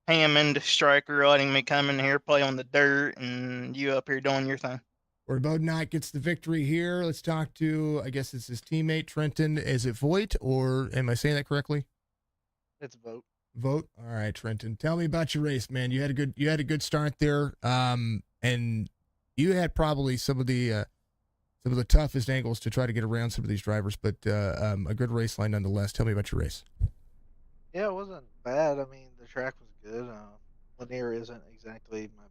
Hammond Striker letting me come in here, play on the dirt, and you up here doing your thing. Corey Bodnot gets the victory here. Let's talk to, I guess it's his teammate, Trenton. Is it Voigt, or am I saying that correctly? It's Vogt. Vogt. All right, Trenton. Tell me about your race, man. You had a good start there. And you had probably some of the toughest angles to try to get around some of these drivers, but a good race line nonetheless. Tell me about your race. Yeah, it wasn't bad. I mean, the track was good. Lanier isn't exactly my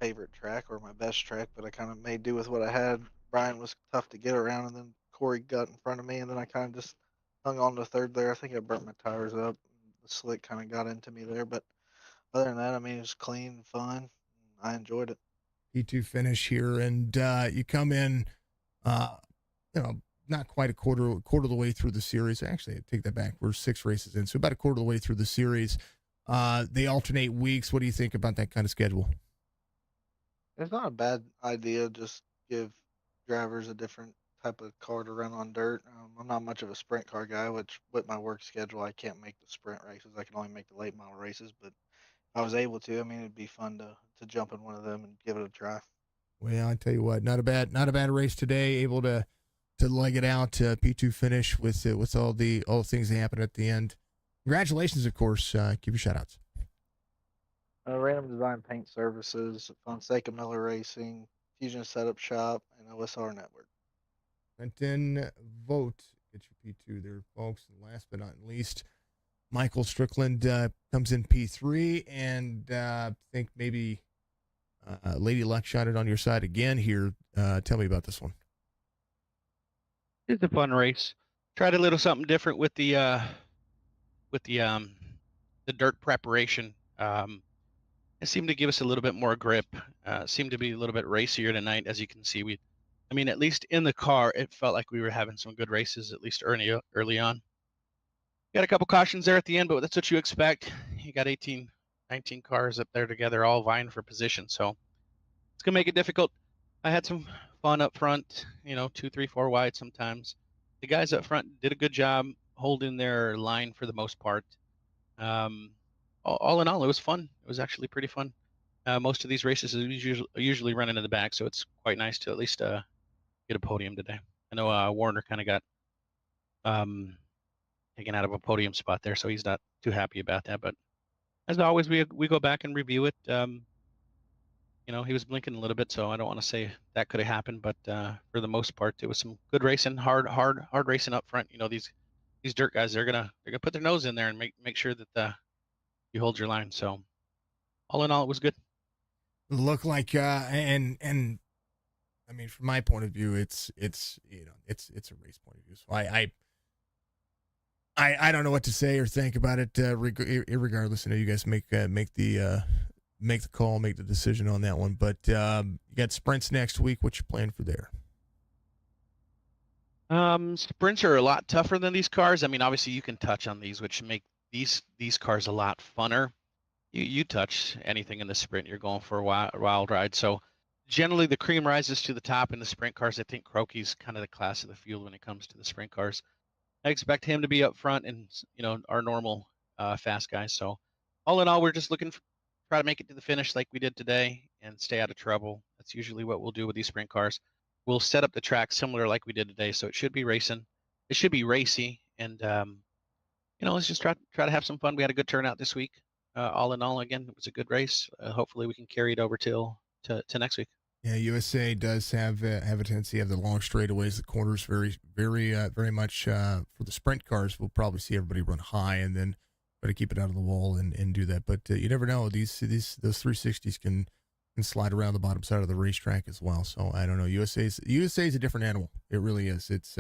favorite track or my best track, but I kind of made do with what I had. Brian was tough to get around, and then Corey got in front of me, and then I kind of just hung on to 3rd there. I think I burnt my tires up. slick kind of got into me there. But other than that, I mean, it was clean, fun. I enjoyed it. P2 finish here, and you come in, uh, not quite a quarter of the way through the series. Actually, I take that back. We're 6 races in, so about a quarter of the way through the series. They alternate weeks. What do you think about that kind of schedule? It's not a bad idea. Just give drivers a different type of car to run on dirt. I'm not much of a sprint car guy, which with my work schedule, I can't make the sprint races. I can only make the late model races, but if I was able to, I mean, it'd be fun to jump in one of them and give it a try. Well, I tell you what, not a bad race today. Able to leg it out, P2 finish with all the things that happen at the end. Congratulations, of course. Give your shout outs. Random Design Paint Services, Fonseca Miller Racing, Fusion Setup Shop, and OSR Network. Clinton Vote, get your P2 there, folks. And last but not least, Michael Strickland comes in P3, and I think maybe Lady Luck shot it on your side again here. Tell me about this one. It's a fun race. Tried a little something different with the dirt preparation. It seemed to give us a little bit more grip. Seemed to be a little bit racier tonight, as you can see. At least in the car, it felt like we were having some good races, at least early on. Got a couple cautions there at the end, but that's what you expect. You got 18, 19 cars up there together, all vying for position. So it's going to make it difficult. I had some fun up front, 2, 3, 4 wide sometimes. The guys up front did a good job holding their line for the most part. All in all, it was fun. It was actually pretty fun. Most of these races are usually running in the back, so it's quite nice to at least get a podium today. I know Warner kind of got taken out of a podium spot there, so he's not too happy about that. But as always, we go back and review it. He was blinking a little bit, so I don't want to say that could have happened. But for the most part, it was some good racing, hard racing up front. These dirt guys, they're gonna put their nose in there and make sure that you hold your line. So all in all, it was good. Look like and I mean, from my point of view, it's a race point of view. So I don't know what to say or think about it. Regardless, I know you guys make the call, make the decision on that one. But you got sprints next week. What's your plan for there? Sprints are a lot tougher than these cars. Obviously you can touch on these, which make these cars a lot funner. You touch anything in the sprint, you're going for a wild ride. So generally the cream rises to the top in the sprint cars. I think Croaky's kind of the class of the field when it comes to the sprint cars. I expect him to be up front and our normal fast guys. So all in all, we're just looking try to make it to the finish like we did today and stay out of trouble. That's usually what we'll do with these sprint cars. We'll set up the track similar like we did today, so it should be racing. It should be racy, and let's just try to have some fun. We had a good turnout this week. All in all, again, it was a good race. Hopefully, we can carry it over to next week. Yeah, USA does have a tendency to have the long straightaways, the corners very much for the sprint cars. We'll probably see everybody run high and then try to keep it out of the wall and do that. But you never know; those 360s can slide around the bottom side of the racetrack as well. So I don't know. USA's a different animal. It really is. It's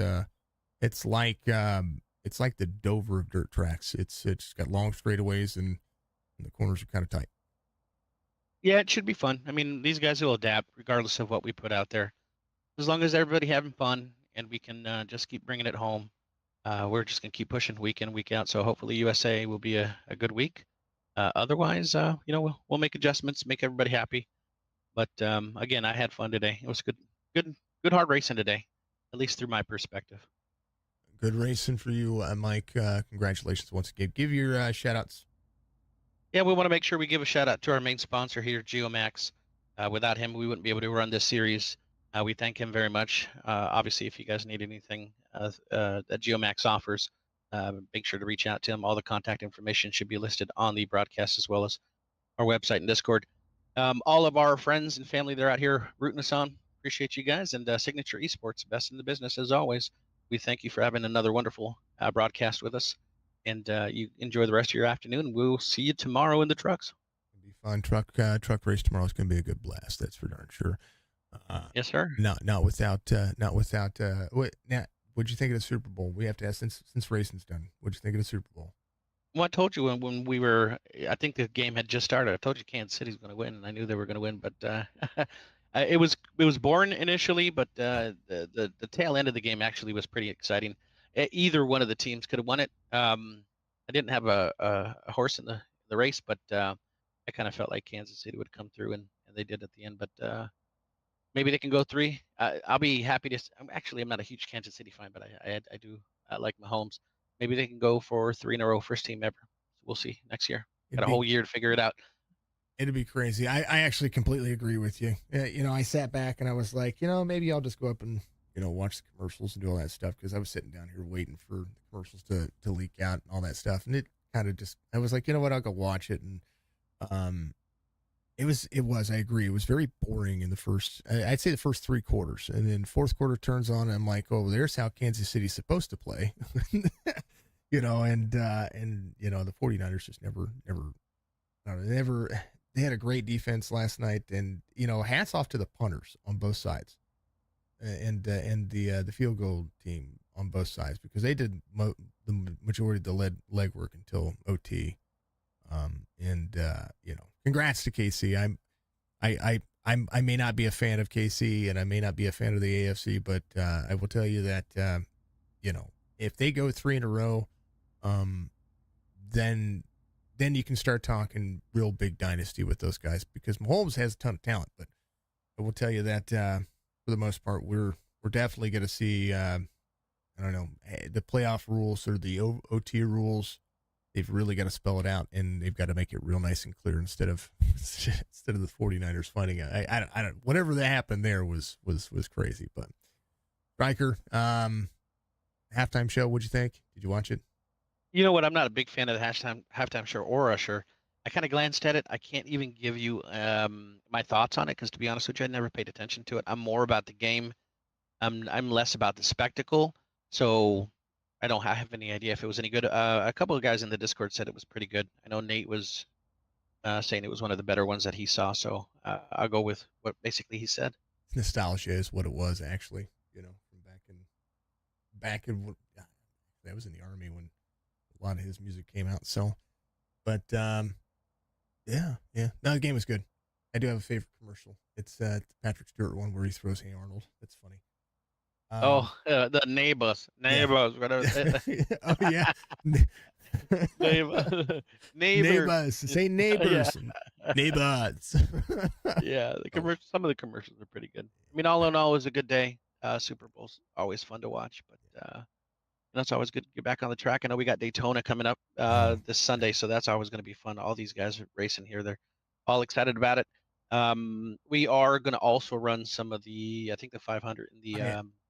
like the Dover of dirt tracks. It's got long straightaways and the corners are kind of tight. Yeah, it should be fun. These guys will adapt regardless of what we put out there. As long as everybody having fun and we can just keep bringing it home, we're just going to keep pushing week in, week out. So hopefully USA will be a good week. Otherwise, we'll make adjustments, make everybody happy. But again, I had fun today. It was good hard racing today, at least through my perspective. Good racing for you, Mike. Congratulations once again. Give your shout-outs. Yeah, we want to make sure we give a shout out to our main sponsor here, Geomax. Without him, we wouldn't be able to run this series. We thank him very much. Obviously, if you guys need anything that Geomax offers, make sure to reach out to him. All the contact information should be listed on the broadcast as well as our website and Discord. All of our friends and family that are out here rooting us on, appreciate you guys. And Signature Esports, best in the business as always. We thank you for having another wonderful broadcast with us. And you enjoy the rest of your afternoon. We'll see you tomorrow in the trucks. It'll be fun. Truck race tomorrow is going to be a good blast. That's for darn sure. Yes, sir. Not without. What'd you think of the Super Bowl? We have to ask since racing's done. What'd you think of the Super Bowl? Well, I told you when we were, I think the game had just started. I told you Kansas City's going to win, and I knew they were going to win. But it was boring initially, but the tail end of the game actually was pretty exciting. Either one of the teams could have won it. I didn't have a horse in the race, but I kind of felt like Kansas City would come through, and they did at the end. But maybe they can go three. I'll be happy to. I'm not a huge Kansas City fan, but I do like Mahomes. Maybe they can go for 3 in a row, first team ever. We'll see next year. Got a whole year to figure it out. It'd be crazy. I actually completely agree with you. I sat back and I was like, maybe I'll just go up and watch the commercials and do all that stuff, because I was sitting down here waiting for the commercials to leak out and all that stuff, and it kind of just, I was like, you know what, I'll go watch it. And it was I agree, it was very boring in the first, I'd say the first 3 quarters, and then fourth quarter turns on and I'm like, oh, there's how Kansas City's supposed to play. And the 49ers just never they had a great defense last night, and hats off to the punters on both sides, and the field goal team on both sides, because they did the majority of the legwork until OT. Congrats to KC. I may not be a fan of KC, and I may not be a fan of the AFC, but I will tell you that if they go 3 in a row, then you can start talking real big dynasty with those guys, because Mahomes has a ton of talent. But I will tell you that for the most part, we're definitely going to see the playoff rules or the OT rules. They've really got to spell it out, and they've got to make it real nice and clear instead of the 49ers finding out. I don't, whatever that happened there was crazy. But Stryker, halftime show, what'd you think? Did you watch it? You know what? I'm not a big fan of the halftime show or Usher. I kind of glanced at it. I can't even give you my thoughts on it, because to be honest with you, I never paid attention to it. I'm more about the game. I'm less about the spectacle. So I don't have any idea if it was any good. A couple of guys in the Discord said it was pretty good. I know Nate was saying it was one of the better ones that he saw. So I'll go with what basically he said. Nostalgia is what it was, actually. From back in that was in the Army when a lot of his music came out. So, but yeah. No, the game was good. I do have a favorite commercial. It's the Patrick Stewart one where he throws Hey Arnold. That's funny. The neighbors, Yeah. whatever. Oh yeah. Neighbors. Say neighbors. Neighbors. Yeah, some of the commercials are pretty good. I mean, all in all, it was a good day. Super Bowl's always fun to watch, but it's always good to get back on the track. I know we got Daytona coming up this Sunday, so that's always going to be fun. All these guys are racing here. They're all excited about it. We are going to also run some of the 500 in the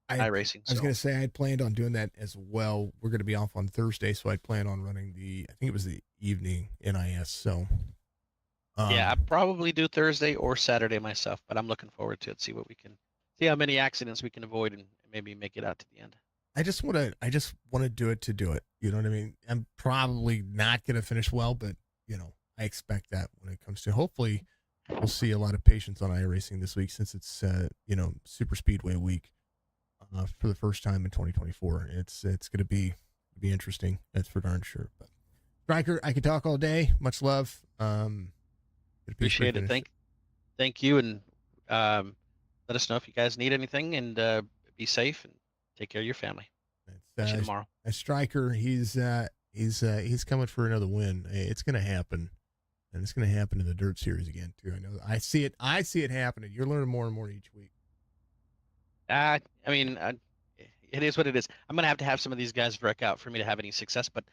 iRacing. I was going to say I had planned on doing that as well. We're going to be off on Thursday, so I'd plan on running I think it was the evening NIS. So yeah, I probably do Thursday or Saturday myself, but I'm looking forward to it. See how many accidents we can avoid, and maybe make it out to the end. I just want to do it to do it. You know what I mean? I'm probably not going to finish well, but I expect that when it comes to, hopefully we'll see a lot of patience on iRacing this week, since it's super speedway week for the first time in 2024. It's going to be interesting. That's for darn sure. But Stryker, I could talk all day. Much love. Appreciate it. Thank you, and let us know if you guys need anything, and be safe and take care of your family. See you tomorrow. A Stryker, he's coming for another win. It's going to happen, and it's going to happen in the Dirt Series again too. I know. I see it happening. You're learning more and more each week. I mean, it is what it is. I'm going to have some of these guys wreck out for me to have any success. But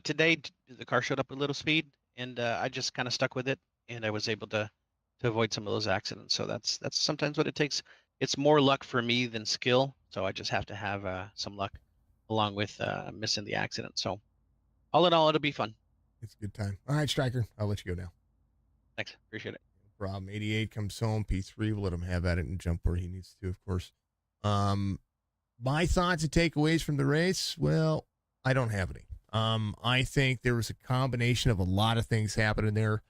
today, the car showed up a little speed, and I just kind of stuck with it, and I was able to avoid some of those accidents. So that's sometimes what it takes. It's more luck for me than skill. So I just have to have some luck along with missing the accident. So all in all, it'll be fun. It's a good time. All right, Stryker, I'll let you go now. Thanks. Appreciate it. No problem. 88 comes home. P3, we'll let him have at it and jump where he needs to, of course. My thoughts and takeaways from the race, well, I don't have any. I think there was a combination of a lot of things happening there.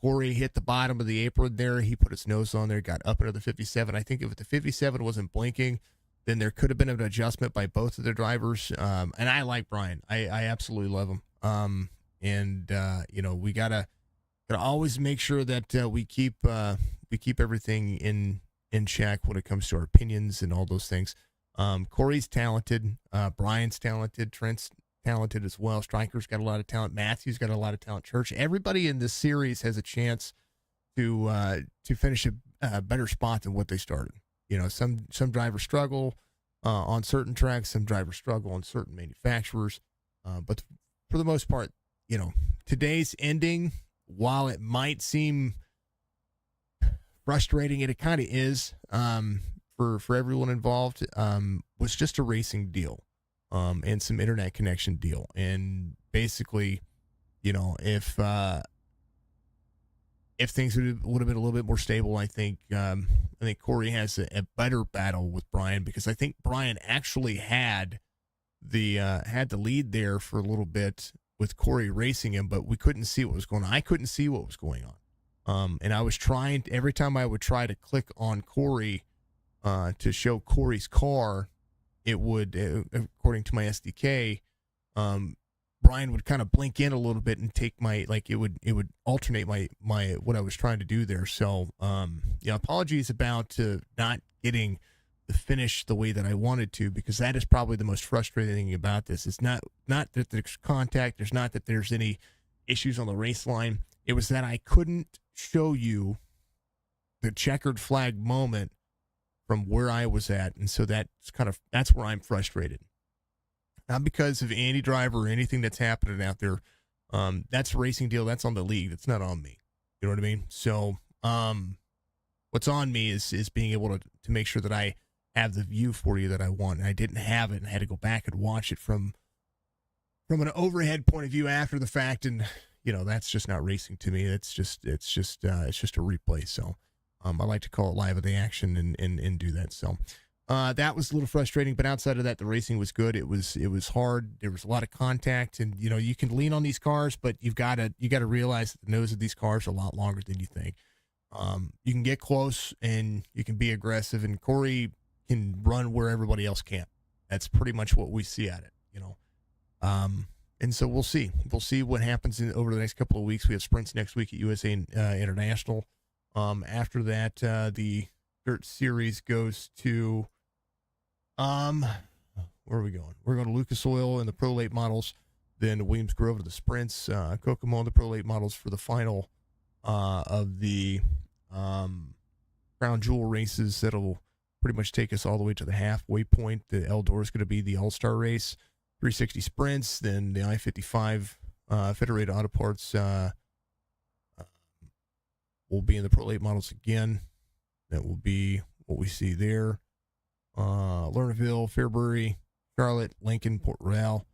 Corey hit the bottom of the apron there. He put his nose on there, got up into the 57. I think if the 57 wasn't blinking, then there could have been an adjustment by both of the drivers. And I like Brian. I absolutely love him. We gotta always make sure that we keep everything in check when it comes to our opinions and all those things. Corey's talented. Brian's talented. Trent's talented as well. Stryker's got a lot of talent. Matthew's got a lot of talent. Church. Everybody in this series has a chance to finish a better spot than what they started. Some drivers struggle on certain tracks. Some drivers struggle on certain manufacturers. But for the most part, today's ending, while it might seem frustrating, and it kind of is for everyone involved, was just a racing deal and some internet connection deal. And basically, if things would have been a little bit more stable, I think Corey has a better battle with Brian, because I think Brian actually had the lead there for a little bit with Corey racing him, but we couldn't see what was going on. I couldn't see what was going on. And I was trying, every time I would try to click on Corey to show Corey's car, it would, according to my SDK, Brian would kind of blink in a little bit and take it would alternate my what I was trying to do there. So, apologies about not getting the finish the way that I wanted to, because that is probably the most frustrating thing about this. It's not that there's contact. There's not that there's any issues on the race line. It was that I couldn't show you the checkered flag moment from where I was at. And so that's where I'm frustrated. Not because of any driver or anything that's happening out there. That's a racing deal. That's on the league. That's not on me. You know what I mean? So what's on me is being able to make sure that I have the view for you that I want. And I didn't have it, and I had to go back and watch it from an overhead point of view after the fact. And, that's just not racing to me. It's just a replay. So I like to call it live at the action and do that. So that was a little frustrating, but outside of that, the racing was good. It was hard. There was a lot of contact, and you can lean on these cars, but you got to realize that the nose of these cars are a lot longer than you think. You can get close and you can be aggressive, and Corey can run where everybody else can't. That's pretty much what we see at it, and so we'll see what happens over the next couple of weeks. We have sprints next week at USA International. After that, the Dirt Series goes to where are we going? We're going to Lucas Oil and the Pro Late models, then Williams Grove to the sprints, Kokomo and the Pro Late models for the final of the Crown Jewel races. That'll pretty much take us all the way to the halfway point. The Eldor is going to be the All-Star race, 360 sprints, then the I-55 Federated Auto Parts will be in the Pro Late models again. That will be what we see there. Lernerville, Fairbury, Charlotte, Lincoln, Port Royal,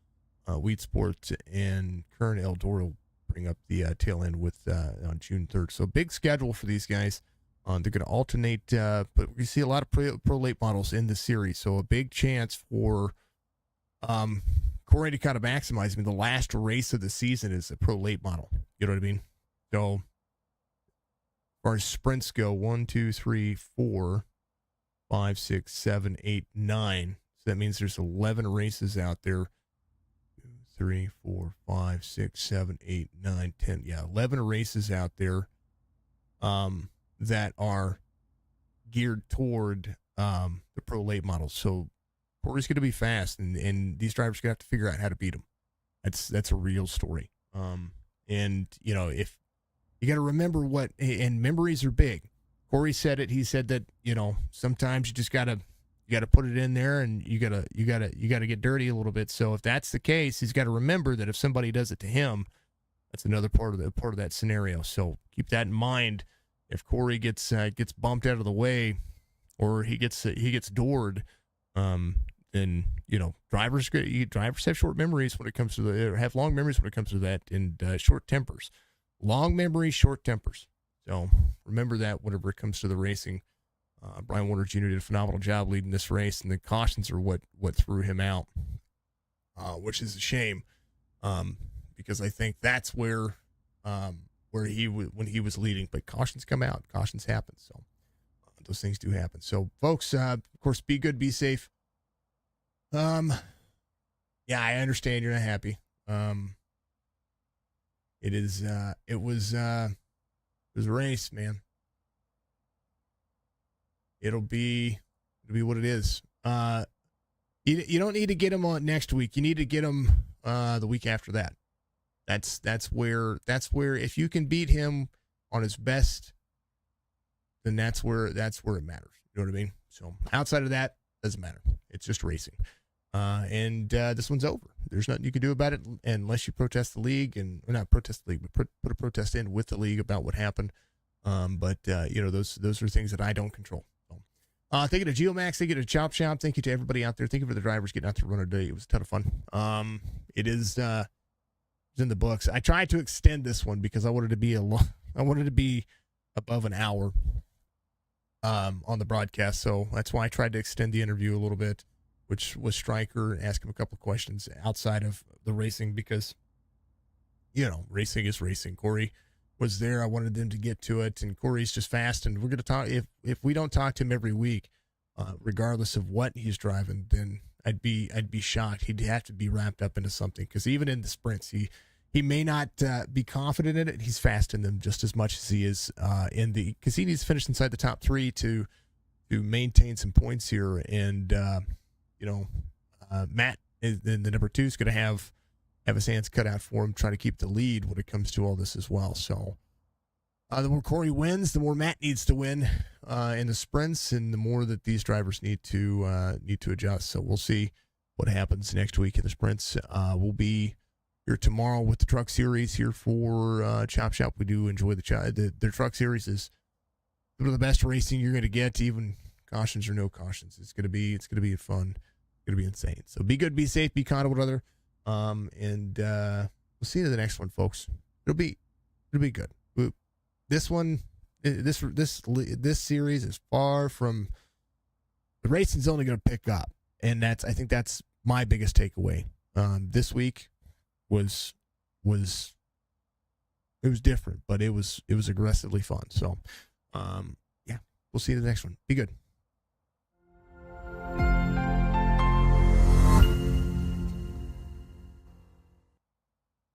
Weedsport, and Kern Eldor will bring up the tail end with on June 3rd. So big schedule for these guys. They're going to alternate, but we see a lot of pro late models in the series. So a big chance for Corey to kind of maximize. I mean, the last race of the season is a pro late model. You know what I mean? So as far as sprints go, 1, 2, 3, 4, 5, 6, 7, 8, 9. So that means there's 11 races out there. 2, 3, 4, 5, 6, 7, 8, 9, 10. Yeah, 11 races out there that are geared toward the pro late models. So Corey's going to be fast, and these drivers are going to have to figure out how to beat him. That's a real story. And, if you got to remember and memories are big. Corey said it. He said that, sometimes you just got to put it in there, and you got to get dirty a little bit. So if that's the case, he's got to remember that if somebody does it to him, that's another part of that scenario. So keep that in mind. If Corey gets bumped out of the way, or he gets doored, then drivers have short memories when it comes to have long memories when it comes to that, and short tempers. Long memories, short tempers. So remember that whenever it comes to the racing. Brian Warner Jr. did a phenomenal job leading this race, and the cautions are what threw him out, which is a shame, because I think that's where when he was leading. But cautions come out, cautions happen, so those things do happen. So folks, of course, be good, be safe. Yeah, I understand you're not happy. It was a race, man. It'll be what it is. You don't need to get him on next week. You need to get him the week after that. That's where if you can beat him on his best, then that's where it matters. You know what I mean? So outside of that, doesn't matter. It's just racing. And this one's over. There's nothing you can do about it unless you protest the league or not protest the league, but put a protest in with the league about what happened. But those are things that I don't control. So, thank you to Geomax. Thank you to Chop Shop. Thank you to everybody out there. Thank you for the drivers getting out to run today. It was a ton of fun. It is it's in the books. I tried to extend this one because I wanted to be above an hour on the broadcast. So that's why I tried to extend the interview a little bit, which was Stryker, and ask him a couple of questions outside of the racing because, racing is racing. Corey was there. I wanted them to get to it, and Corey's just fast. And we're going to talk. If we don't talk to him every week, regardless of what he's driving, then I'd be shocked. He'd have to be wrapped up into something because even in the sprints, he may not be confident in it. He's fast in them just as much as he is because he needs to finish inside the top 3 to maintain some points here. And Matt in the number 2 is going to have his hands cut out for him, trying to keep the lead when it comes to all this as well. So the more Corey wins, the more Matt needs to win in the sprints, and the more that these drivers need to adjust. So we'll see what happens next week in the sprints. We'll be here tomorrow with the truck series here for Chop Shop. We do enjoy their truck series is one of the best racing you're going to get, even cautions or no cautions. It's going to be fun. It's going to be insane. So be good, be safe, be kind to one another. And we'll see you in the next one, folks. It'll be good. This one, this series is far from the racing's only going to pick up, and I think that's my biggest takeaway. This week was different, but it was aggressively fun. So, yeah, we'll see you in the next one. Be good.